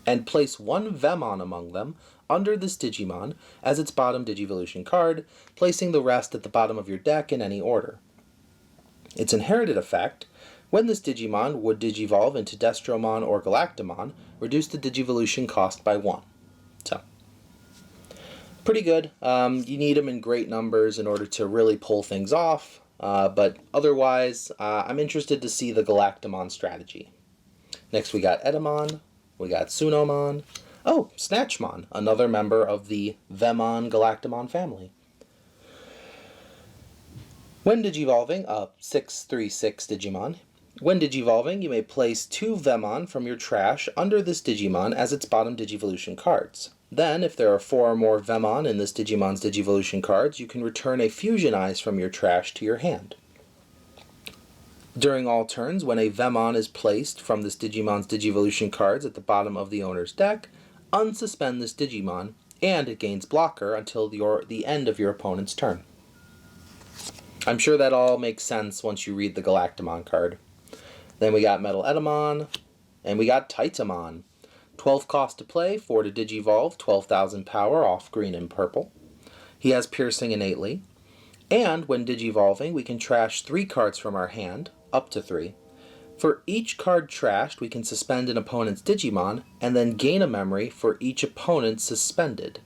and place 1 Vemon among them under this Digimon as its bottom Digivolution card, placing the rest at the bottom of your deck in any order. Its inherited effect, when this Digimon would Digivolve into Destromon or Galactamon, reduce the Digivolution cost by 1. So, pretty good. You need them in great numbers in order to really pull things off, but otherwise, I'm interested to see the Galactamon strategy. Next we got Edamon, we got Sunomon, oh, Snatchmon, another member of the Vemon Galactamon family. When Digivolving, 636 Digimon. When Digivolving, you may place 2 Vemon from your trash under this Digimon as its bottom Digivolution cards. Then, if there are 4 or more Vemon in this Digimon's Digivolution cards, you can return a Fusionize from your trash to your hand. During all turns, when a Vemon is placed from this Digimon's Digivolution cards at the bottom of the owner's deck, unsuspend this Digimon, and it gains blocker until the end of your opponent's turn. I'm sure that all makes sense once you read the Galactamon card. Then we got Metal Edamon, and we got Titamon. 12 cost to play, 4 to Digivolve, 12,000 power off green and purple. He has Piercing innately. And when Digivolving, we can trash 3 cards from our hand, up to 3. for each card trashed, we can suspend an opponent's Digimon and then gain a memory for each opponent suspended.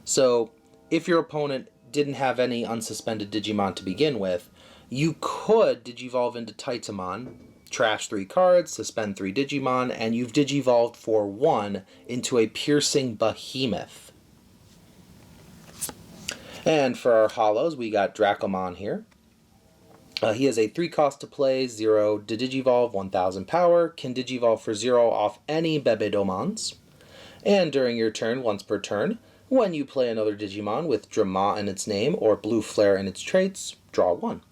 So if your opponent didn't have any unsuspended Digimon to begin with, you could Digivolve into Taitamon, trash 3 cards, suspend 3 Digimon, and you've Digivolved for 1 into a Piercing Behemoth. And for our holos, we got Dracomon here. He has a 3 cost to play, 0 to Digivolve, 1000 power, can Digivolve for 0 off any Bebedomons. And during your turn, once per turn, when you play another Digimon with Drama in its name or Blue Flare in its traits, draw 1.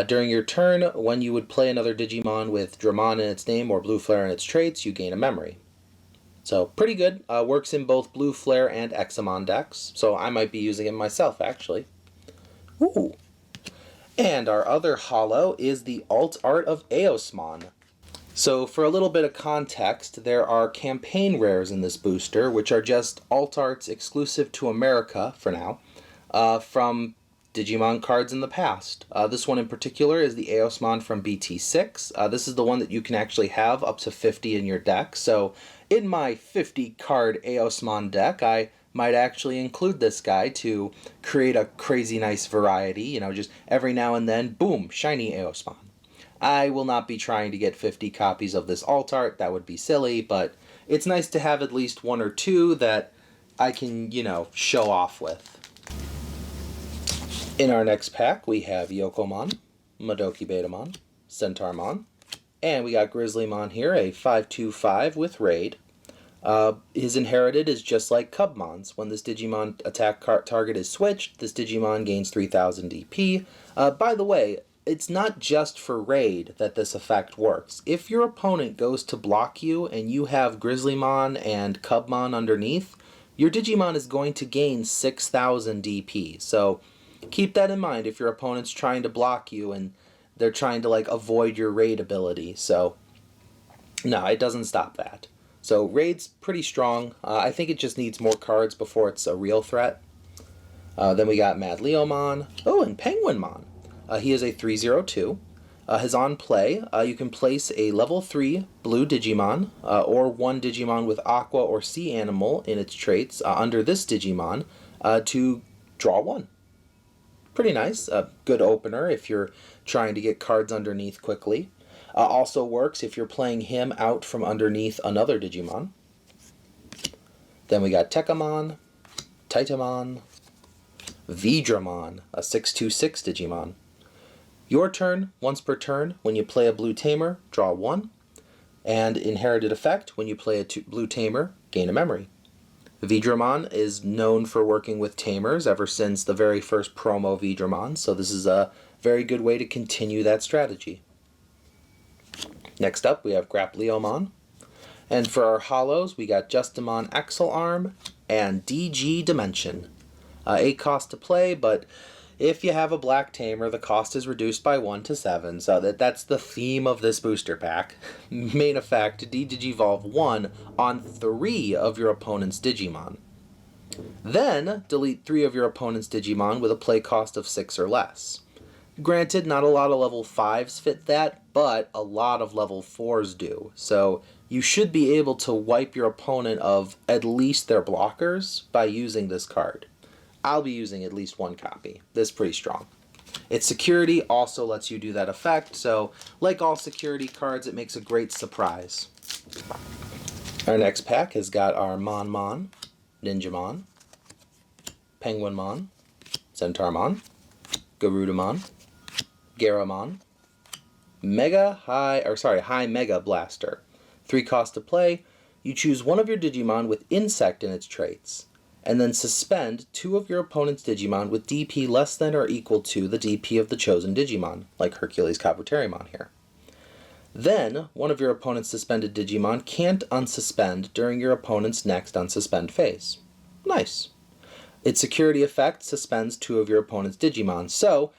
During your turn, when you would play another Digimon with Dramon in its name or Blue Flare in its traits, you gain a memory. So pretty good. Works in both Blue Flare and Examon decks, so I might be using it myself, actually. Ooh. And our other holo is the alt art of Eosmon. So for a little bit of context, there are campaign rares in this booster, which are just alt arts exclusive to America, for now, from Digimon cards in the past. This one in particular is the Eosmon from BT6. This is the one that you can actually have up to 50 in your deck. So in my 50 card Eosmon deck, I might actually include this guy to create a crazy nice variety. You know, just every now and then, boom, shiny Eosmon. I will not be trying to get 50 copies of this alt art. That would be silly, but it's nice to have at least 1 or 2 that I can, you know, show off with. In our next pack, we have Yokomon, Madoki Betamon, Centaurmon, and we got Grizzlymon here, a 5/2/5 with Raid. His inherited is just like Cubmon's. When this Digimon attack target is switched, this Digimon gains 3000 DP. By the way, it's not just for Raid that this effect works. If your opponent goes to block you and you have Grizzlymon and Cubmon underneath, your Digimon is going to gain 6000 DP. So keep that in mind if your opponent's trying to block you and they're trying to like avoid your Raid ability. So no, it doesn't stop that. So Raid's pretty strong. I think it just needs more cards before it's a real threat. Then we got Mad Leomon. Oh, and Penguinmon. He is a 3/0/2. His on play, you can place a level 3 blue Digimon or 1 Digimon with Aqua or Sea Animal in its traits under this Digimon to draw 1. Pretty nice. A good opener if you're trying to get cards underneath quickly. Also works if you're playing him out from underneath another Digimon. Then we got Tekamon, Taitamon, Vidramon, a 6/2/6 Digimon. Your turn, once per turn, when you play a blue tamer, draw 1. And inherited effect, when you play a blue tamer, gain a memory. Vidramon is known for working with tamers ever since the very first promo Vidramon, so this is a very good way to continue that strategy. Next up, we have Grapleomon. And for our holos, we got Justimon Axle Arm and DG Dimension. 8 cost to play, but if you have a black tamer, the cost is reduced by 1 to 7, so that's the theme of this booster pack. Main effect, Digivolve 1 on 3 of your opponent's Digimon. Then, delete 3 of your opponent's Digimon with a play cost of 6 or less. Granted, not a lot of level 5s fit that, but a lot of level 4s do. So you should be able to wipe your opponent of at least their blockers by using this card. I'll be using at least 1 copy. This is pretty strong. Its security also lets you do that effect, so like all security cards, it makes a great surprise. Our next pack has got our Monmon, Ninjamon, Penguinmon, Centaurmon, Garudamon, Garamon, High Mega Blaster. 3 cost to play. You choose 1 of your Digimon with Insect in its traits, and then suspend 2 of your opponent's Digimon with DP less than or equal to the DP of the chosen Digimon, like Hercules Kabuterimon here. Then, 1 of your opponent's suspended Digimon can't unsuspend during your opponent's next unsuspend phase. Nice. Its security effect suspends 2 of your opponent's Digimon, so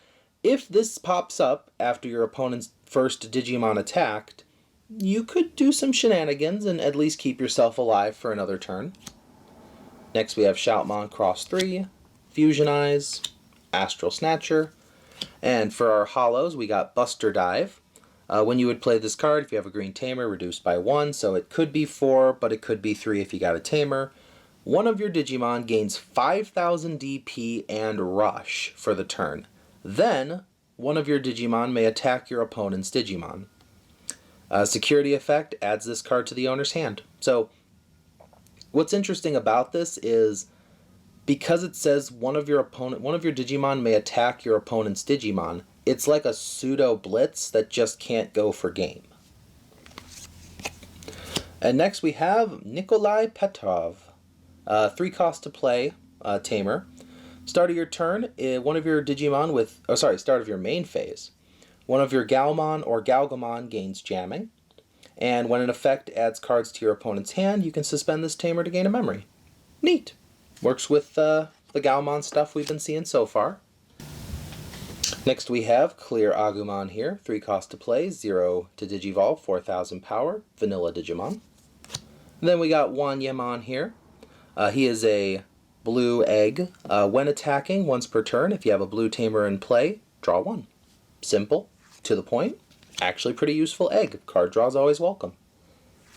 if this pops up after your opponent's first Digimon attacked, you could do some shenanigans and at least keep yourself alive for another turn. Next we have Shoutmon Cross 3, Fusion Eyes, Astral Snatcher, and for our holos we got Buster Dive. When you would play this card, if you have a green tamer, reduced by 1, so it could be 4, but it could be 3 if you got a tamer. One of your Digimon gains 5,000 DP and Rush for the turn. Then, one of your Digimon may attack your opponent's Digimon. Security effect adds this card to the owner's hand. So, what's interesting about this is, because it says one of your Digimon may attack your opponent's Digimon, it's like a pseudo blitz that just can't go for game. And next we have Nikolai Petrov. 3 cost to play, tamer. Start of your turn, one of your Digimon with, start of your main phase. One of your Galmon or Galgamon gains jamming. And when an effect adds cards to your opponent's hand, you can suspend this tamer to gain a memory. Neat. Works with the Galmon stuff we've been seeing so far. Next we have Clear Agumon here. 3 cost to play, 0 to Digivolve, 4,000 power, vanilla Digimon. And then we got Wanyamon here. He is a blue egg. When attacking, once per turn, if you have a blue tamer in play, draw 1. Simple, to the point, actually pretty useful egg. Card draw is always welcome.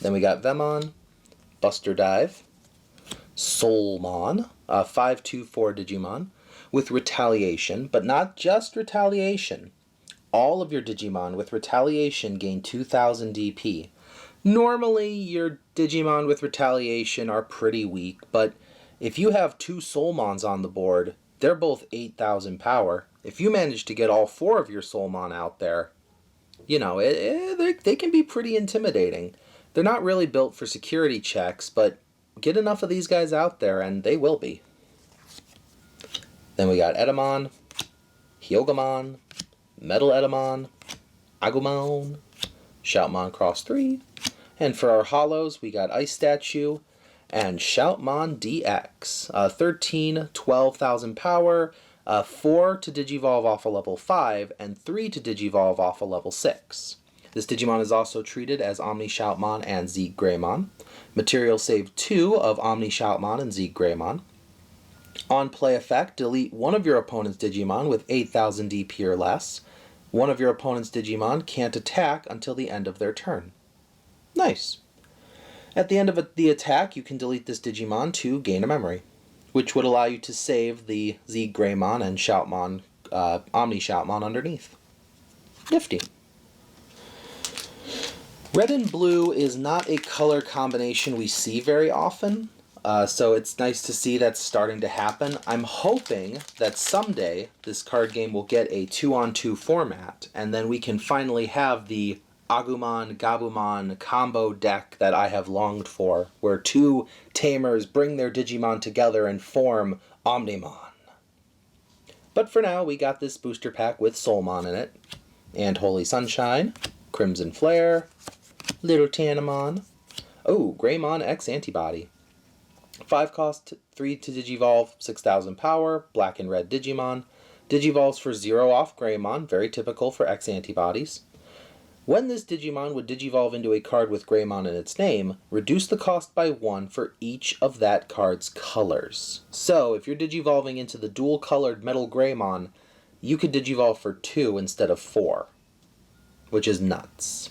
Then we got Vemon, Buster Dive, Soulmon, 5/2/4 Digimon, with Retaliation, but not just Retaliation. All of your Digimon with Retaliation gain 2,000 DP. Normally, your Digimon with Retaliation are pretty weak, but if you have 2 Soulmons on the board, they're both 8,000 power. If you manage to get all 4 of your Soulmon out there, you know, they can be pretty intimidating. They're not really built for security checks, but get enough of these guys out there and they will be. Then we got Edamon, Hyogamon, Metal Edamon, Agumon, Shoutmon Cross 3, and for our holos, we got Ice Statue and Shoutmon DX. 13, 12,000 power, 4 to Digivolve off a level 5, and 3 to Digivolve off a level 6. This Digimon is also treated as Omni Shoutmon and Zeeg Greymon. Material save 2 of Omni Shoutmon and Zeeg Greymon. On play effect, delete one of your opponent's Digimon with 8,000 DP or less. One of your opponent's Digimon can't attack until the end of their turn. Nice. At the end of the attack, you can delete this Digimon to gain a memory, which would allow you to save the Zeeg Greymon and Shoutmon, Omni Shoutmon underneath. Nifty. Red and blue is not a color combination we see very often, so it's nice to see that's starting to happen. I'm hoping that someday this card game will get a 2-on-2 format, and then we can finally have the Agumon Gabumon combo deck that I have longed for, where 2 tamers bring their Digimon together and form Omnimon. But for now, we got this booster pack with Soulmon in it, and Holy Sunshine, Crimson Flare, Little Tanamon, Greymon X Antibody. 5 cost, 3 to Digivolve, 6,000 power, black and red Digimon. Digivolves for 0 off Greymon, very typical for X Antibodies. When this Digimon would Digivolve into a card with Greymon in its name, reduce the cost by 1 for each of that card's colors. So, if you're Digivolving into the dual-colored Metal Greymon, you could Digivolve for 2 instead of 4, which is nuts.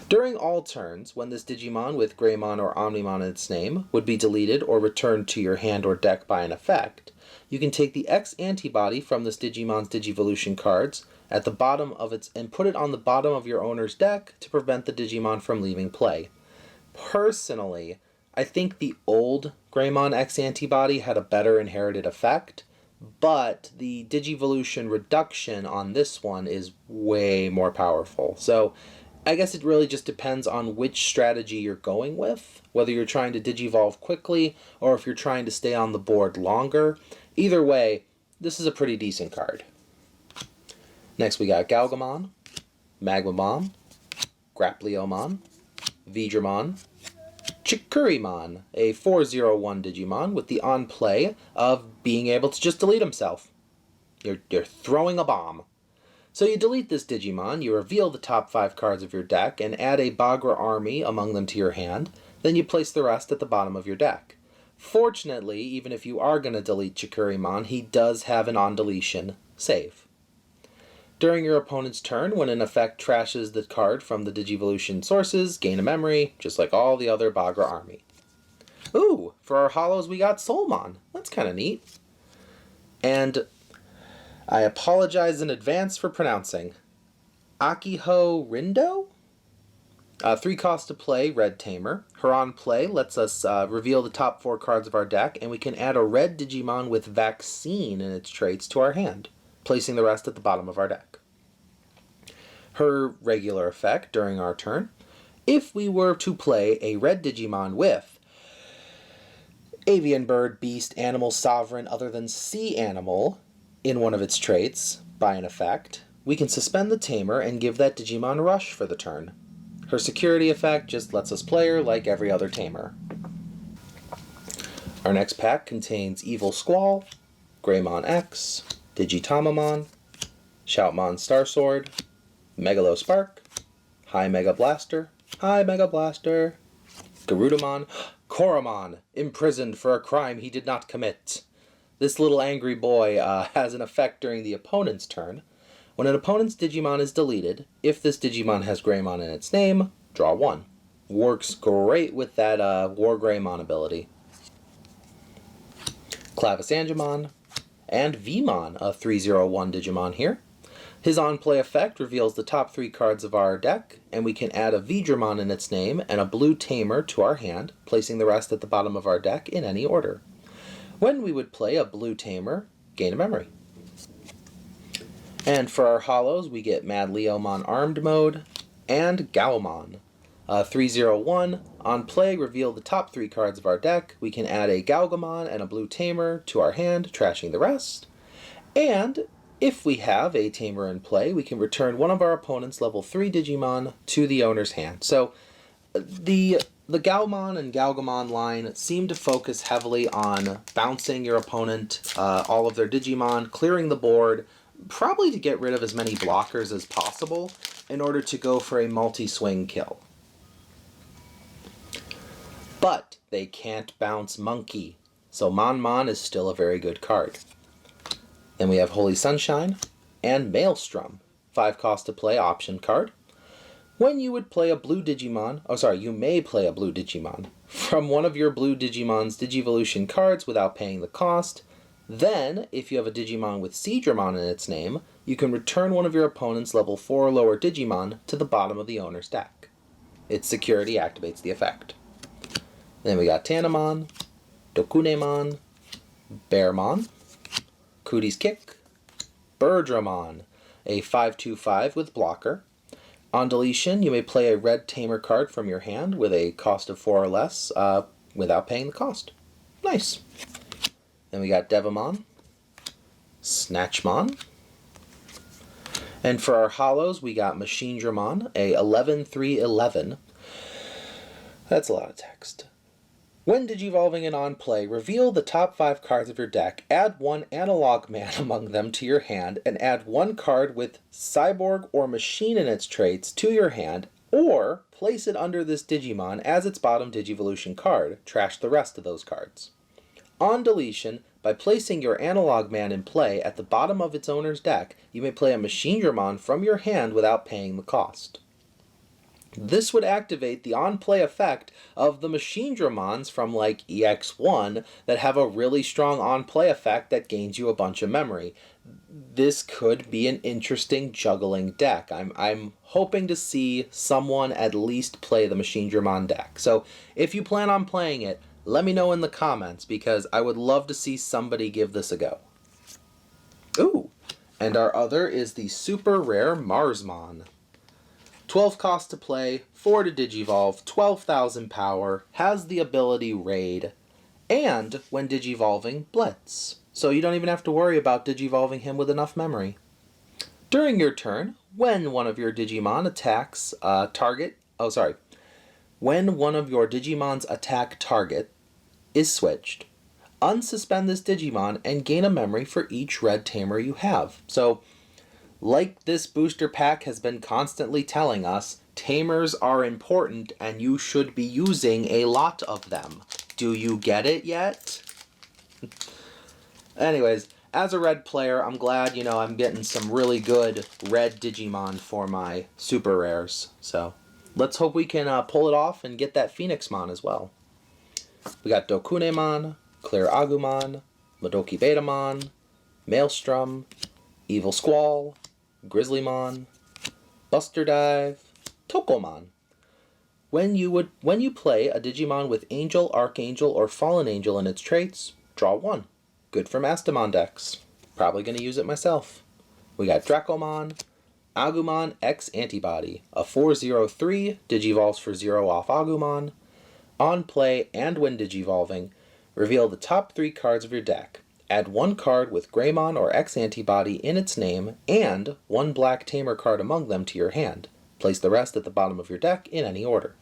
During all turns, when this Digimon with Greymon or Omnimon in its name would be deleted or returned to your hand or deck by an effect, you can take the X Antibody from this Digimon's Digivolution cards at the bottom of its and put it on the bottom of your owner's deck to prevent the Digimon from leaving play. Personally, I think the old Greymon X Antibody had a better inherited effect, but the Digivolution reduction on this one is way more powerful. So I guess it really just depends on which strategy you're going with, whether you're trying to Digivolve quickly or if you're trying to stay on the board longer. Either way, this is a pretty decent card. Next we got Galgamon, Magmamon, Grappleomon, Vidramon, Chikurimon, a 4/0/1 Digimon with the on-play of being able to just delete himself. You're throwing a bomb. So you delete this Digimon, you reveal the top 5 cards of your deck, and add a Bagra army among them to your hand, then you place the rest at the bottom of your deck. Fortunately, even if you are going to delete Chikurimon, he does have an on-deletion save. During your opponent's turn, when an effect trashes the card from the Digivolution sources, gain a memory, just like all the other Bagra army. Ooh, for our holos we got Solmon. That's kind of neat. And I apologize in advance for pronouncing. Akiho Rindo? 3 cost to play, Red Tamer. Her on play lets us reveal the top 4 cards of our deck, and we can add a red Digimon with Vaccine in its traits to our hand, placing the rest at the bottom of our deck. Her regular effect during our turn, if we were to play a red Digimon with Avian Bird, Beast, Animal, Sovereign other than Sea Animal in one of its traits, by an effect, we can suspend the Tamer and give that Digimon Rush for the turn. Her security effect just lets us play her like every other Tamer. Our next pack contains Evil Squall, Greymon X, Digitamamon, Shoutmon Starsword, Megalospark, High Mega Blaster, Garudamon, Koromon, imprisoned for a crime he did not commit. This little angry boy has an effect during the opponent's turn. When an opponent's Digimon is deleted, if this Digimon has Greymon in its name, draw 1. Works great with that War Greymon ability. Clavisangemon and Vmon, a 301 Digimon here. His on-play effect reveals the top 3 cards of our deck, and we can add a Vidramon in its name and a blue Tamer to our hand, placing the rest at the bottom of our deck in any order. When we would play a blue Tamer, gain a memory. And for our holos, we get Mad Leomon Armed Mode and Gaomon. 301, on play, reveal the top 3 cards of our deck. We can add a Galgamon and a blue Tamer to our hand, trashing the rest. And if we have a Tamer in play, we can return one of our opponent's level 3 Digimon to the owner's hand. So the Gaomon and Galgamon line seem to focus heavily on bouncing your opponent, all of their Digimon, clearing the board, probably to get rid of as many blockers as possible in order to go for a multi-swing kill. But they can't bounce Monkey, so Mon is still a very good card. Then we have Holy Sunshine and Maelstrom, 5 cost to play option card. When you would play a blue Digimon, you may play a blue Digimon from one of your blue Digimon's Digivolution cards without paying the cost. Then, if you have a Digimon with Seadramon in its name, you can return one of your opponent's level 4 or lower Digimon to the bottom of the owner's deck. Its security activates the effect. Then we got Tanamon, Dokunemon, Bearmon, Cooties Kick, Birdramon, a 5/2/5 with blocker. On deletion, you may play a red Tamer card from your hand with a cost of 4 or less without paying the cost. Nice. Then we got Devamon, Snatchmon, and for our holos, we got Machinedramon, a 11/3/11. That's a lot of text. When Digivolving and on play, reveal the top 5 cards of your deck, add 1 Analog Man among them to your hand, and add 1 card with Cyborg or Machine in its traits to your hand, or place it under this Digimon as its bottom Digivolution card. Trash the rest of those cards. On deletion, by placing your Analog Man in play at the bottom of its owner's deck, you may play a Machinedramon from your hand without paying the cost. This would activate the on-play effect of the Machinedramons from like EX1 that have a really strong on-play effect that gains you a bunch of memory. This could be an interesting juggling deck. I'm hoping to see someone at least play the Machinedramon deck. So if you plan on playing it, let me know in the comments, because I would love to see somebody give this a go. Ooh, and our other is the super rare Marsmon. 12 cost to play, 4 to Digivolve, 12,000 power, has the ability Raid, and when Digivolving, Blitz. So you don't even have to worry about Digivolving him with enough memory. During your turn, when one of your Digimon attacks when one of your Digimon's attack target is switched, unsuspend this Digimon and gain a memory for each red Tamer you have. So, like this booster pack has been constantly telling us, Tamers are important and you should be using a lot of them. Do you get it yet? Anyways, as a red player, I'm glad, you know, I'm getting some really good red Digimon for my super rares. So let's hope we can pull it off and get that Phoenixmon as well. We got Dokunemon, Clear Agumon, Madoki Betamon, Maelstrom, Evil Squall, Grizzlymon, Buster Dive, Tokomon. When you play a Digimon with Angel, Archangel, or Fallen Angel in its traits, draw 1. Good for Mastamon decks. Probably going to use it myself. We got Dracomon, Agumon X Antibody, a 4/0/3, Digivolves for 0 off Agumon. On play and when Digivolving, reveal the top 3 cards of your deck. Add 1 card with Greymon or X Antibody in its name and 1 black Tamer card among them to your hand. Place the rest at the bottom of your deck in any order.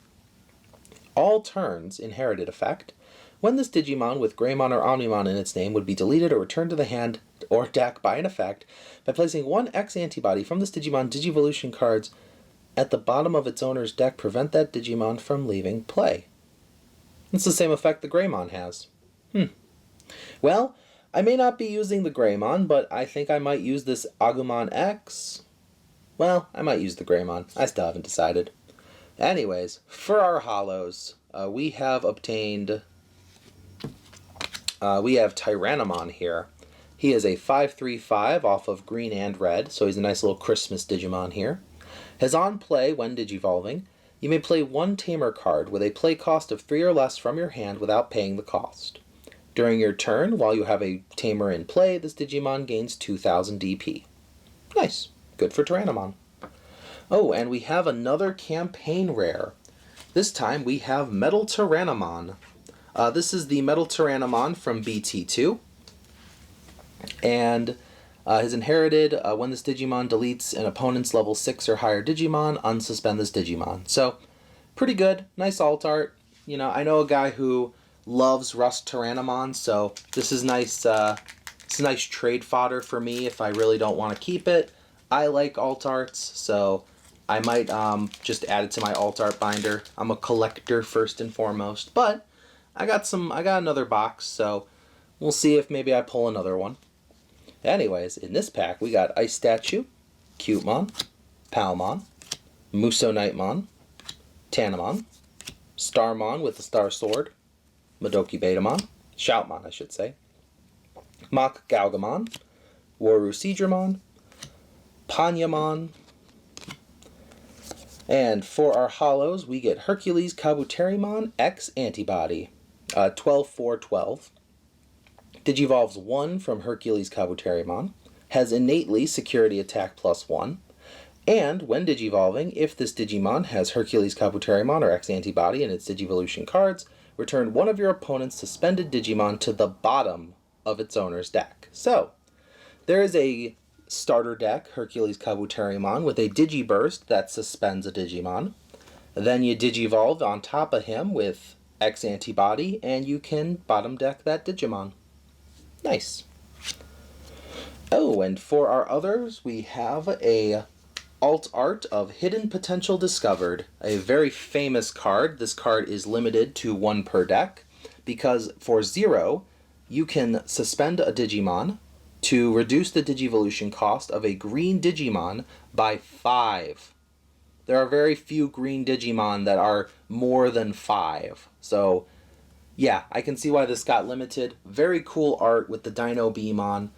All turns inherited effect. When this Digimon with Greymon or Omnimon in its name would be deleted or returned to the hand or deck by an effect by placing 1 X Antibody from this Digimon Digivolution cards at the bottom of its owner's deck, prevent that Digimon from leaving play. It's the same effect the Greymon has. Well, I may not be using the Greymon, but I think I might use this Agumon X. Well, I might use the Greymon. I still haven't decided. Anyways, for our holos, we have obtained... we have Tyrannomon here. He is a 5/3/5 off of green and red, so he's a nice little Christmas Digimon here. His on play when Digivolving, you may play 1 Tamer card with a play cost of 3 or less from your hand without paying the cost. During your turn, while you have a Tamer in play, this Digimon gains 2000 DP. Nice. Good for Tyrannomon. Oh, and we have another campaign rare. This time we have Metal Tyrannomon. This is the Metal Tyrannomon from BT2. And his inherited, when this Digimon deletes an opponent's level 6 or higher Digimon, unsuspend this Digimon. So, pretty good. Nice alt art. You know, I know a guy who loves Rust Tyrannomon, so this is nice. It's nice trade fodder for me if I really don't want to keep it. I like alt arts, so I might just add it to my alt art binder. I'm a collector first and foremost, but I got another box, so we'll see if maybe I pull another one. Anyways, in this pack we got Ice Statue, Cutemon, Palmon, Muso Knightmon, Tanamon, Starmon with the Star Sword, Madoki Betamon, Shoutmon I should say, Mach Galgamon, Woru Seedramon, Panyamon, and for our holos we get Hercules Kabuterimon X Antibody, 12/4/12. Digivolves 1 from Hercules Kabuterimon, has innately Security Attack +1, and when Digivolving, if this Digimon has Hercules Kabuterimon or X Antibody in its Digivolution cards, return one of your opponent's suspended Digimon to the bottom of its owner's deck. So, there is a starter deck, Hercules Kabuterimon, with a Digiburst that suspends a Digimon. Then you Digivolve on top of him with X Antibody, and you can bottom deck that Digimon. Nice. Oh, and for our others, we have a alt art of Hidden Potential Discovered, a very famous card. This card is limited to 1 per deck, because for 0, you can suspend a Digimon to reduce the Digivolution cost of a green Digimon by 5. There are very few green Digimon that are more than 5. So, yeah, I can see why this got limited. Very cool art with the Dino Beam on.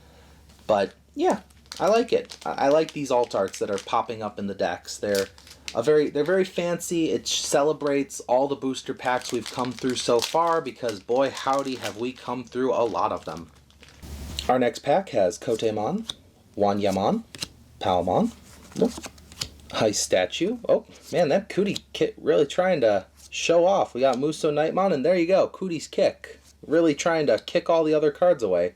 But, yeah, I like it. I like these alt arts that are popping up in the decks. They're very fancy. It celebrates all the booster packs we've come through so far, because boy howdy have we come through a lot of them. Our next pack has Kotemon, Wanyamon, Palmon, Ice Statue. Oh, man, that Cootie kit really trying to show off. We got Muso Knightmon, and there you go, Cootie's Kick. Really trying to kick all the other cards away.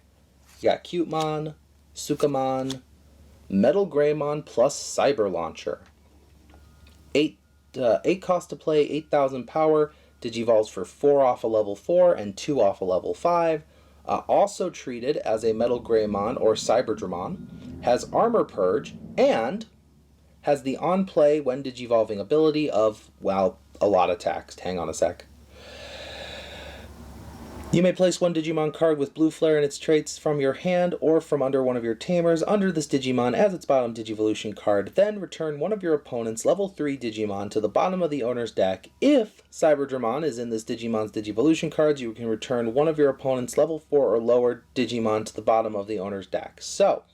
You got Cutemon, Sukamon, Metal Greymon plus Cyber Launcher. 8 cost to play, 8,000 power, Digivolves for 4 off a level 4 and 2 off a level 5. Also treated as a Metal Greymon or Cyberdramon, has Armor Purge, and has the on-play when Digivolving ability of, well, a lot of text. Hang on a sec. You may place one Digimon card with blue flare and its traits from your hand or from under one of your tamers under this Digimon as its bottom Digivolution card. Then return one of your opponent's level 3 Digimon to the bottom of the owner's deck. If Cyberdramon is in this Digimon's Digivolution cards, you can return one of your opponent's level 4 or lower Digimon to the bottom of the owner's deck. So,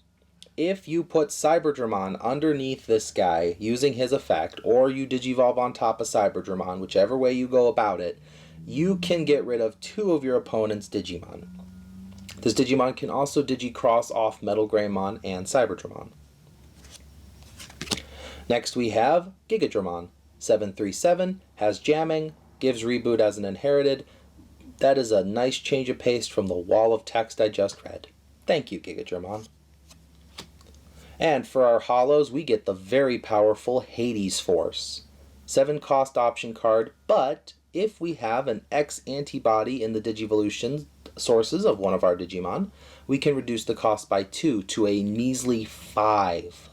if you put Cyberdramon underneath this guy using his effect, or you Digivolve on top of Cyberdramon, whichever way you go about it, you can get rid of 2 of your opponent's Digimon. This Digimon can also Digicross off Metal Greymon and Cyberdramon. Next we have Gigadramon. 737, has jamming, gives reboot as an inherited. That is a nice change of pace from the wall of text I just read. Thank you, Gigadramon. And for our holos, we get the very powerful Hades Force. 7 cost option card, but if we have an X antibody in the Digivolution sources of one of our Digimon, we can reduce the cost by 2 to a measly 5.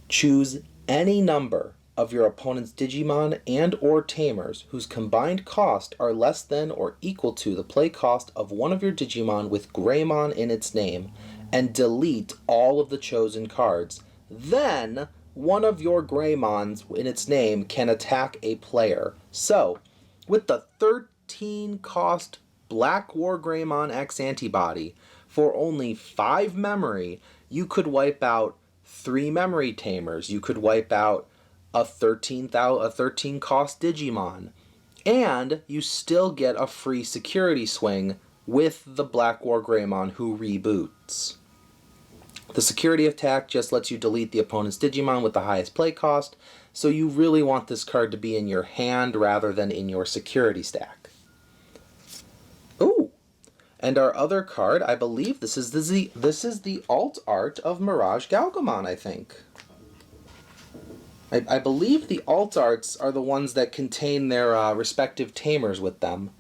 Choose any number of your opponent's Digimon and or Tamers whose combined cost are less than or equal to the play cost of one of your Digimon with Greymon in its name, and delete all of the chosen cards. Then, one of your Greymons in its name can attack a player. So, with the 13 cost Black War Greymon X antibody, for only 5 memory, you could wipe out 3 memory tamers. You could wipe out a 13 cost Digimon. And you still get a free security swing with the Black War Greymon who reboots. The security attack just lets you delete the opponent's Digimon with the highest play cost, so you really want this card to be in your hand rather than in your security stack. Ooh! And our other card, I believe this is the alt art of Mirage Galgamon, I think. I believe the alt arts are the ones that contain their respective tamers with them.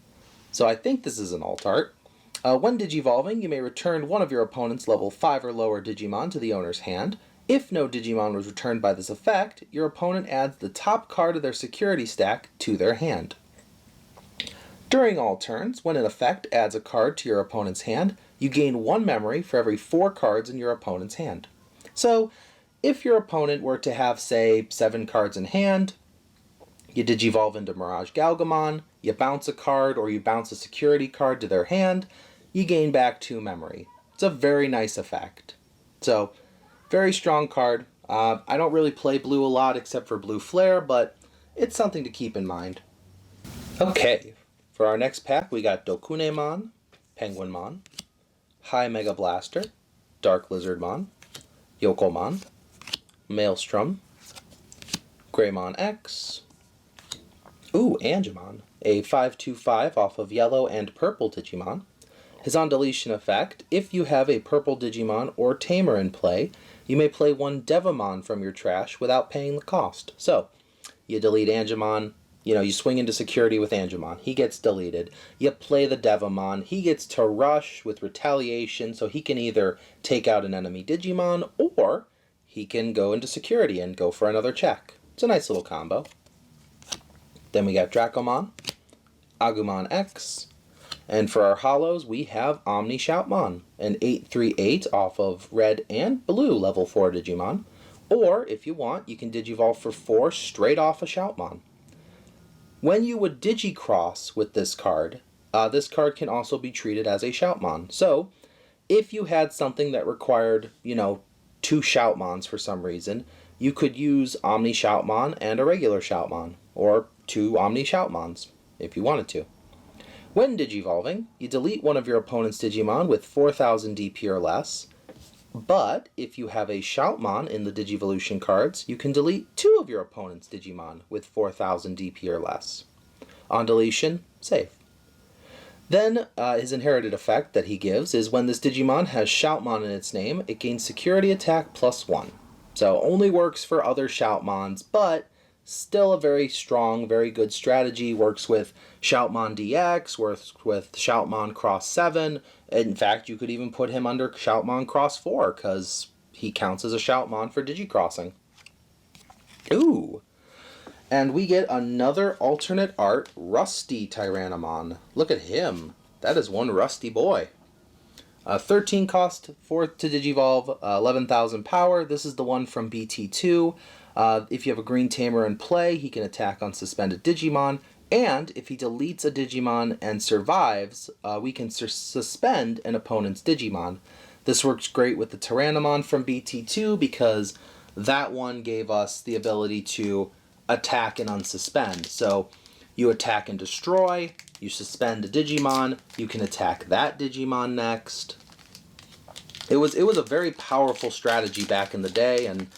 So I think this is an alt art. When Digivolving, you may return one of your opponent's level 5 or lower Digimon to the owner's hand. If no Digimon was returned by this effect, your opponent adds the top card of their security stack to their hand. During all turns, when an effect adds a card to your opponent's hand, you gain 1 memory for every 4 cards in your opponent's hand. So, if your opponent were to have, say, 7 cards in hand, you Digivolve into Mirage Galgamon, you bounce a card or you bounce a security card to their hand, you gain back 2 memory. It's a very nice effect. So, very strong card. I don't really play blue a lot except for blue flare, but it's something to keep in mind. Okay, for our next pack we got Dokunemon, Penguinmon, High Mega Blaster, Dark Lizardmon, Yokomon, Maelstrom, Greymon X, Angemon, a 5/2/5 off of yellow and purple Digimon. His on deletion effect, if you have a purple Digimon or Tamer in play, you may play one Devamon from your trash without paying the cost. So, you delete Angemon, you swing into security with Angemon, he gets deleted. You play the Devamon, he gets to rush with retaliation, so he can either take out an enemy Digimon, or he can go into security and go for another check. It's a nice little combo. Then we got Dracomon, Agumon X, and for our holos we have Omni Shoutmon, an 8/3/8 off of red and blue level 4 Digimon, or if you want, you can Digivolve for 4 straight off a Shoutmon. When you would Digicross with this card can also be treated as a Shoutmon. So, if you had something that required, 2 Shoutmons for some reason, you could use Omni Shoutmon and a regular Shoutmon, or 2 Omni Shoutmons, if you wanted to. When Digivolving, you delete one of your opponent's Digimon with 4000 DP or less, but if you have a Shoutmon in the Digivolution cards, you can delete 2 of your opponent's Digimon with 4000 DP or less. On deletion, save. Then, his inherited effect that he gives is when this Digimon has Shoutmon in its name, it gains security attack +1. So, only works for other Shoutmons, but still a very strong, very good strategy. Works with Shoutmon DX, works with Shoutmon Cross 7. In fact, you could even put him under Shoutmon Cross 4, because he counts as a Shoutmon for Digicrossing. Ooh! And we get another alternate art, Rusty Tyrannomon. Look at him. that is one rusty boy. 13 cost, 4 to Digivolve, 11,000 power. This is the one from BT2. If you have a green tamer in play, he can attack on suspended Digimon. And if he deletes a Digimon and survives, we can suspend an opponent's Digimon. This works great with the Tyrannomon from BT2 because that one gave us the ability to attack and unsuspend. So you attack and destroy, you suspend a Digimon, you can attack that Digimon next. It was a very powerful strategy back in the day, and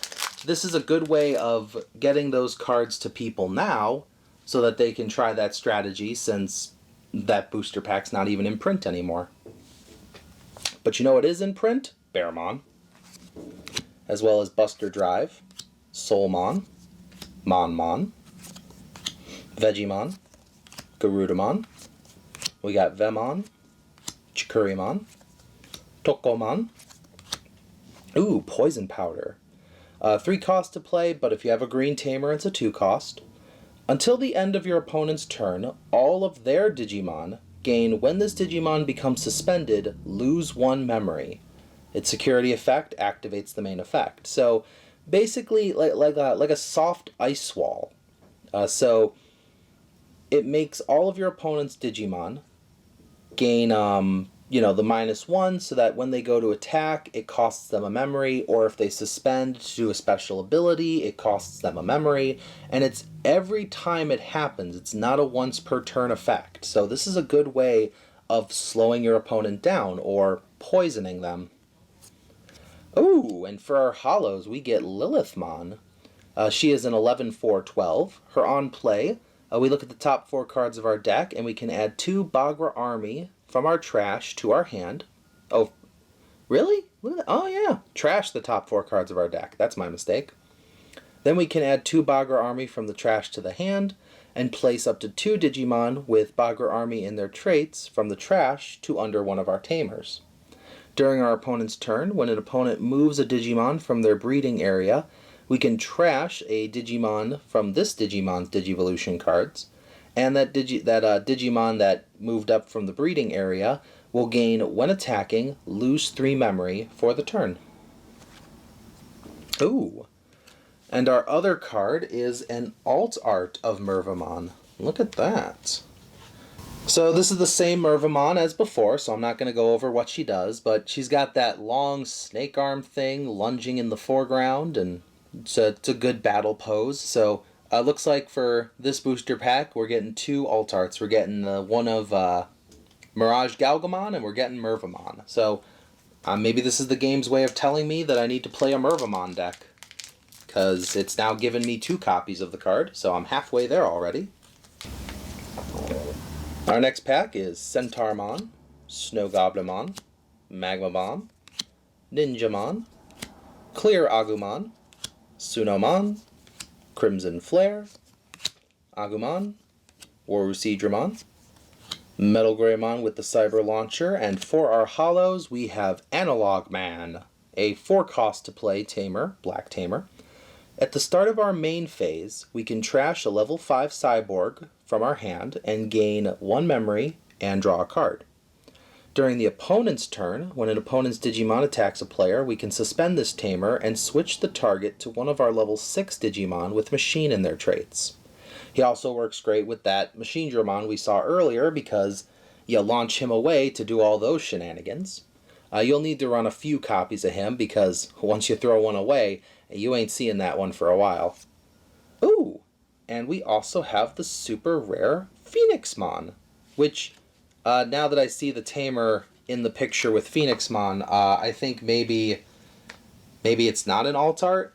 this is a good way of getting those cards to people now so that they can try that strategy, since that booster pack's not even in print anymore. But you know what is in print? Bearmon, as well as Buster Drive, Soulmon, Monmon, Vegemon, Garudamon. We got Vemon, Chikurimon, Tokomon. Ooh, Poison Powder. 3 cost to play, but if you have a green tamer, it's a 2 cost. Until the end of your opponent's turn, all of their Digimon gain, when this Digimon becomes suspended, lose 1 memory. Its security effect activates the main effect. So basically like a soft ice wall. So it makes all of your opponent's Digimon gain the -1, so that when they go to attack, it costs them a memory, or if they suspend to do a special ability, it costs them a memory, and it's every time it happens. It's not a once per turn effect. So this is a good way of slowing your opponent down or poisoning them. Ooh, and for our holos, we get Lilithmon. She is an 11/4/12. Her on play, we look at the top 4 cards of our deck, and we can add 2 Bagra Army from our trash to our hand. Oh, really? Look at that. Oh yeah, trash the top 4 cards of our deck. That's my mistake. Then we can add 2 Bagra Army from the trash to the hand, and place up to 2 Digimon with Bagra Army in their traits from the trash to under one of our tamers. During our opponent's turn, when an opponent moves a Digimon from their breeding area, we can trash a Digimon from this Digimon's Digivolution cards, and that Digimon that moved up from the breeding area will gain, when attacking, lose 3 memory for the turn. Ooh. And our other card is an alt art of Mervamon. Look at that. So this is the same Mervamon as before, so I'm not going to go over what she does, but she's got that long snake arm thing lunging in the foreground, and it's a good battle pose. So looks like for this booster pack, we're getting 2 alt arts. We're getting one of Mirage Galgamon, and we're getting Mervamon. So maybe this is the game's way of telling me that I need to play a Mervamon deck, because it's now given me 2 copies of the card, so I'm halfway there already. Our next pack is Centaurmon, Snow Goblinmon, Magmamon, Ninjamon, Clear Agumon, Sunomon, Crimson Flare, Agumon, Warusidramon, Metal Greymon with the Cyber Launcher, and for our holos we have Analog Man, a 4 cost to play tamer, black tamer. At the start of our main phase, we can trash a level 5 cyborg from our hand and gain 1 memory and draw a card. During the opponent's turn, when an opponent's Digimon attacks a player, we can suspend this tamer and switch the target to one of our level 6 Digimon with Machine in their traits. He also works great with that Machine Dramon we saw earlier, because you launch him away to do all those shenanigans. You'll need to run a few copies of him, because once you throw one away, you ain't seeing that one for a while. Ooh, and we also have the super rare Phoenixmon, which, now that I see the tamer in the picture with Phoenixmon, I think maybe it's not an alt art.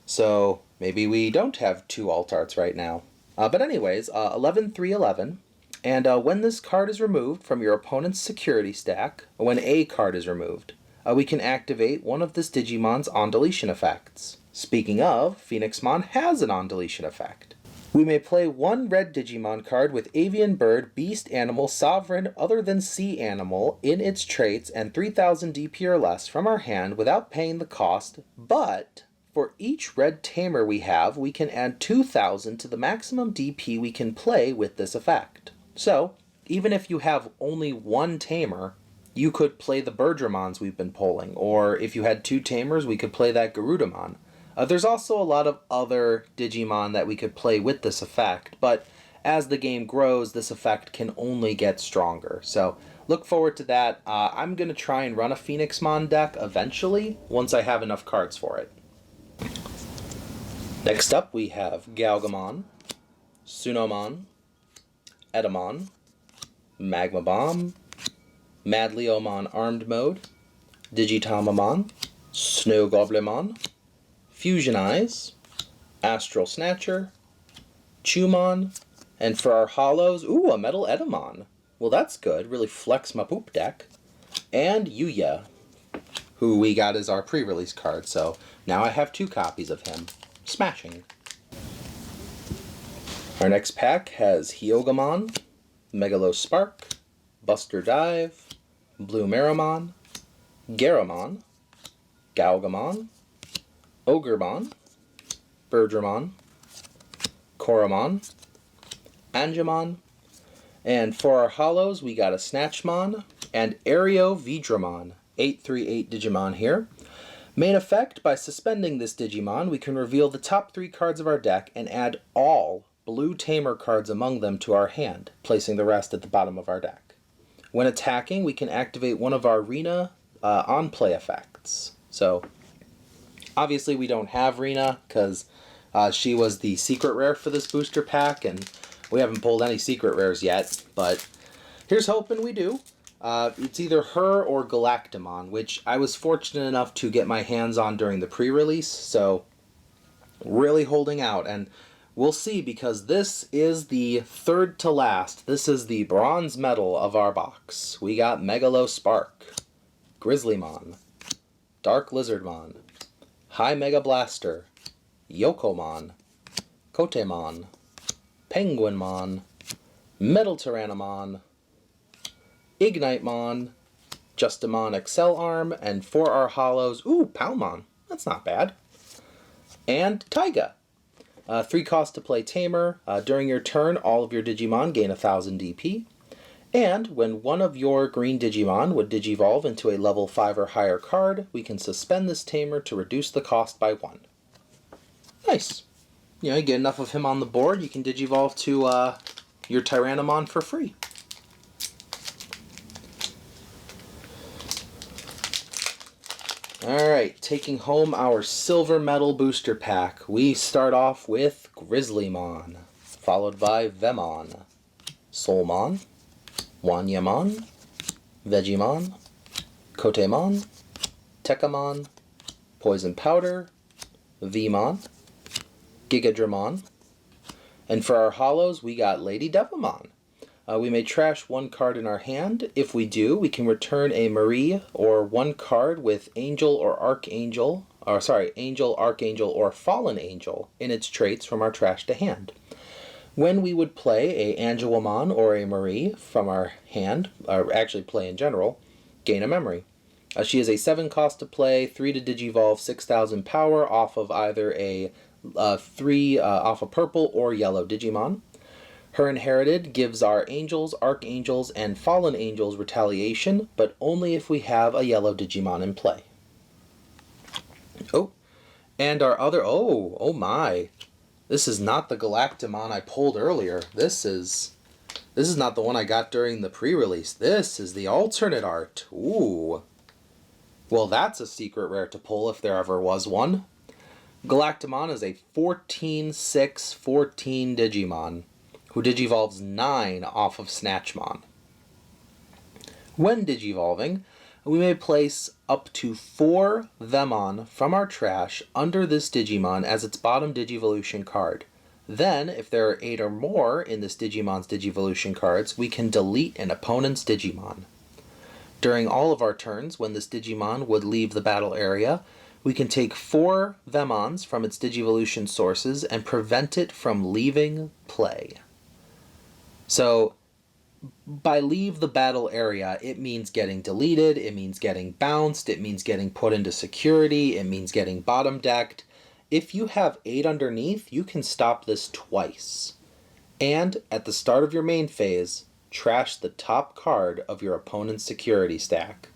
So maybe we don't have 2 alt arts right now. But anyways, 11/3/11. And when this card is removed from your opponent's security stack, or when a card is removed, we can activate one of this Digimon's on-deletion effects. Speaking of, Phoenixmon has an on-deletion effect. We may play 1 red Digimon card with Avian Bird, Beast Animal, Sovereign other than Sea Animal in its traits and 3000 DP or less from our hand without paying the cost, but for each red tamer we have, we can add 2000 to the maximum DP we can play with this effect. So, even if you have only one tamer, you could play the Birdramons we've been pulling, or if you had two tamers, we could play that Garudamon. There's also a lot of other Digimon that we could play with this effect, but as the game grows, this effect can only get stronger. So look forward to that. I'm going to try and run a Phoenixmon deck eventually, once I have enough cards for it. Next up, we have Galgamon, Sunomon, Etamon, Magma Bomb, Madleomon Armed Mode, Digitamamon, Snow Goblimon, Fusion Eyes, Astral Snatcher, Chumon, and for our holos, ooh, a Metal Etamon. Well, that's good. Really flex my poop deck. And Yuya, who we got as our pre-release card, so now I have 2 copies of him. Smashing. Our next pack has Hyogamon, Megalospark, Buster Dive, Blue Meramon, Garamon, Galgamon, Ogremon, Birdramon, Koromon, Angemon, and for our holos we got a Snatchmon and Aereo Vidramon, 838 Digimon here. Main effect, by suspending this Digimon, we can reveal the top 3 cards of our deck and add all blue Tamer cards among them to our hand, placing the rest at the bottom of our deck. When attacking, we can activate one of our Rena on-play effects. So, obviously we don't have Rena, because she was the secret rare for this booster pack, and we haven't pulled any secret rares yet, but here's hoping we do. It's either her or Galactamon, which I was fortunate enough to get my hands on during the pre-release, so really holding out. And we'll see, because this is the third to last. This is the bronze medal of our box. We got Megalospark, Grizzlymon, Dark Lizardmon, High Mega Blaster, Yokomon, Kotemon, Penguinmon, Metal Tyrannomon, Ignitemon, Justimon Excel Arm, and for our holos, ooh, Palmon. That's not bad. And Taiga. 3 cost to play Tamer. During your turn, all of your Digimon gain 1000 DP. And when one of your green Digimon would Digivolve into a level 5 or higher card, we can suspend this Tamer to reduce the cost by 1. Nice. You know, you get enough of him on the board, you can Digivolve to your Tyrannomon for free. Alright, taking home our silver medal booster pack, we start off with Grizzlymon, followed by Vemon, Soulmon, Wanyamon, Vegemon, Kotemon, Tekamon, Poison Powder, Vmon, Gigadramon, and for our holos we got Lady Devamon. We may trash 1 card in our hand. If we do, we can return a Marie or 1 card with Angel or Archangel, Angel, Archangel, or Fallen Angel in its traits from our trash to hand. When we would play a Angelomon or a Marie from our hand, or actually play in general, gain a memory. She is a 7 cost to play, 3 to Digivolve, 6000 power off of either a 3 off a purple or yellow Digimon. Her inherited gives our Angels, Archangels, and Fallen Angels retaliation, but only if we have a yellow Digimon in play. Oh, and our other, oh my. This is not the Galactamon I pulled earlier. This is not the one I got during the pre-release. This is the alternate art. Ooh. Well, that's a secret rare to pull if there ever was one. Galactamon is a 14/6, 14 Digimon, who Digivolves 9 off of Snatchmon. When Digivolving, we may place up to 4 Vemon from our trash under this Digimon as its bottom Digivolution card. Then, if there are 8 or more in this Digimon's Digivolution cards, we can delete an opponent's Digimon. During all of our turns, when this Digimon would leave the battle area, we can take 4 Vemons from its Digivolution sources and prevent it from leaving play. So, by leave the battle area, it means getting deleted, it means getting bounced, it means getting put into security, it means getting bottom decked. If you have 8 underneath, you can stop this twice. And at the start of your main phase, trash the top card of your opponent's security stack.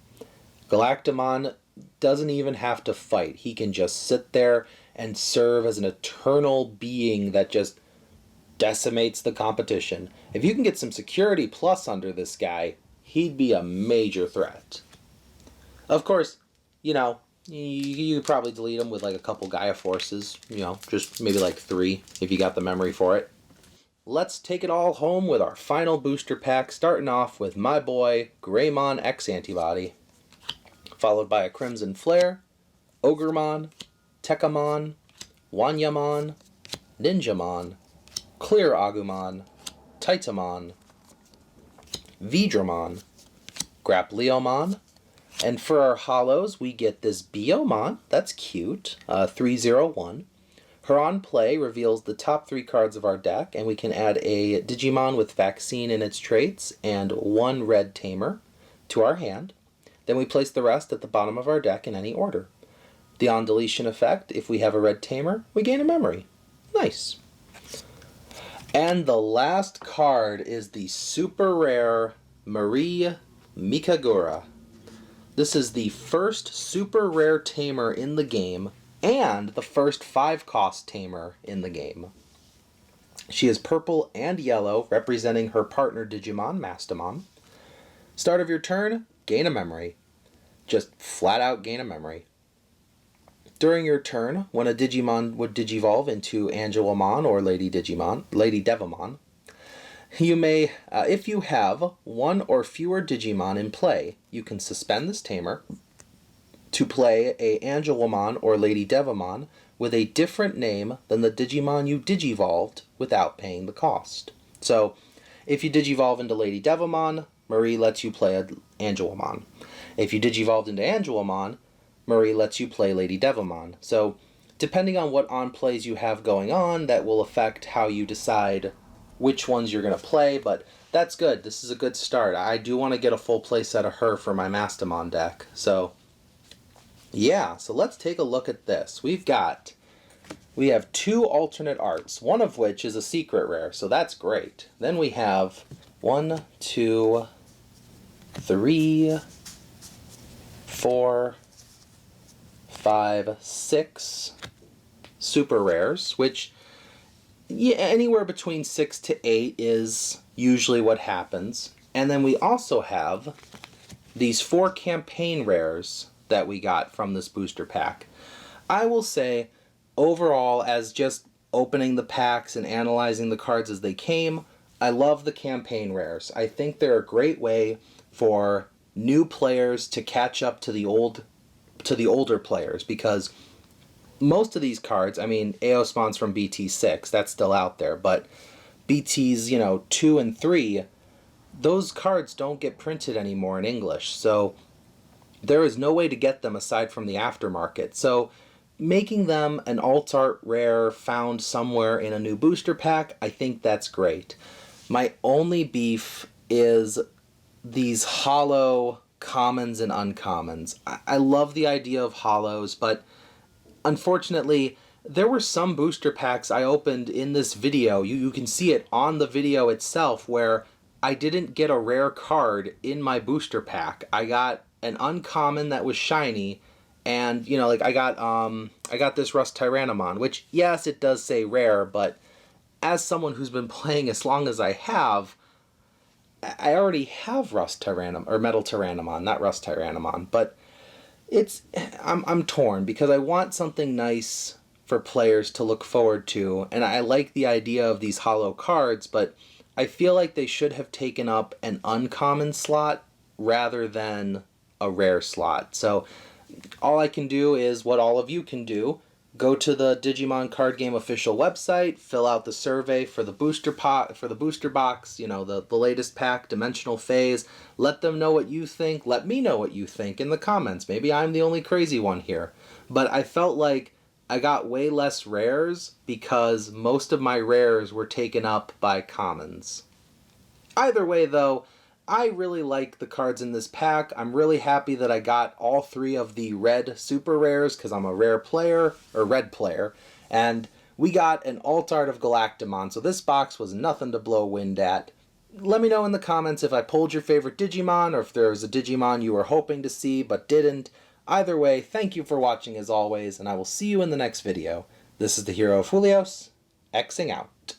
Galactamon doesn't even have to fight. He can just sit there and serve as an eternal being that just decimates the competition. If you can get some security plus under this guy, he'd be a major threat. Of course, you could probably delete him with like a couple Gaia Forces, just maybe like 3 if you got the memory for it. Let's take it all home with our final booster pack, starting off with my boy Greymon X Antibody, followed by a Crimson Flare, Ogremon, Tekamon, Wanyamon, Ninjamon, Clear Agumon, Titamon, Vidramon, Grapleomon, and for our holos, we get this Biomon. That's cute. 301. Her on play reveals the top 3 cards of our deck, and we can add a Digimon with Vaccine in its traits and 1 red tamer to our hand. Then we place the rest at the bottom of our deck in any order. The on deletion effect, if we have a red tamer, we gain a memory. Nice. And the last card is the super rare Marie Mikagura. This is the first super rare tamer in the game, and the first 5-cost tamer in the game. She is purple and yellow, representing her partner Digimon, Mastamon. Start of your turn, gain a memory. Just flat out gain a memory. During your turn, when a Digimon would digivolve into Angelamon or Lady Devamon, you may, if you have 1 or fewer Digimon in play, you can suspend this tamer to play a Angelamon or Lady Devamon with a different name than the Digimon you digivolved without paying the cost. So, if you digivolve into Lady Devamon, Marie lets you play an Angelamon. If you digivolved into Angelamon, Marie lets you play Lady Devamon. So, depending on what on-plays you have going on, that will affect how you decide which ones you're going to play, but that's good. This is a good start. I do want to get a full play set of her for my Mastamon deck. So, yeah, so let's take a look at this. We have 2 alternate arts, one of which is a secret rare, so that's great. Then we have 1, 2, 3, 4, 5, 6 super rares, which anywhere between 6 to 8 is usually what happens. And then we also have these 4 campaign rares that we got from this booster pack. I will say, overall, as just opening the packs and analyzing the cards as they came, I love the campaign rares. I think they're a great way for new players to catch up to the older players, because most of these cards, I mean, Aosmon's from BT6, that's still out there, but BTs, 2 and 3, those cards don't get printed anymore in English, so there is no way to get them aside from the aftermarket. So making them an alt art rare found somewhere in a new booster pack, I think that's great. My only beef is these holo commons and uncommons. I love the idea of holos, but unfortunately, there were some booster packs I opened in this video. You can see it on the video itself where I didn't get a rare card in my booster pack. I got an uncommon that was shiny, and I got this Rust Tyrannomon, which yes, it does say rare, but as someone who's been playing as long as I have, I already have Rust Tyrannomon, or Metal Tyrannomon, not Rust Tyrannomon, but I'm torn because I want something nice for players to look forward to, and I like the idea of these holo cards, but I feel like they should have taken up an uncommon slot rather than a rare slot. So all I can do is what all of you can do. Go to the Digimon Card Game official website, fill out the survey for the booster box, the latest pack, Dimensional Phase. Let them know what you think. Let me know what you think in the comments. Maybe I'm the only crazy one here. But I felt like I got way less rares because most of my rares were taken up by commons. Either way, though, I really like the cards in this pack. I'm really happy that I got all 3 of the red super rares because I'm a red player, and we got an alt art of Galactamon, so this box was nothing to blow wind at. let me know in the comments if I pulled your favorite Digimon or if there was a Digimon you were hoping to see but didn't. Either way, thank you for watching as always, and I will see you in the next video. This is the Hero of Julios, Xing out.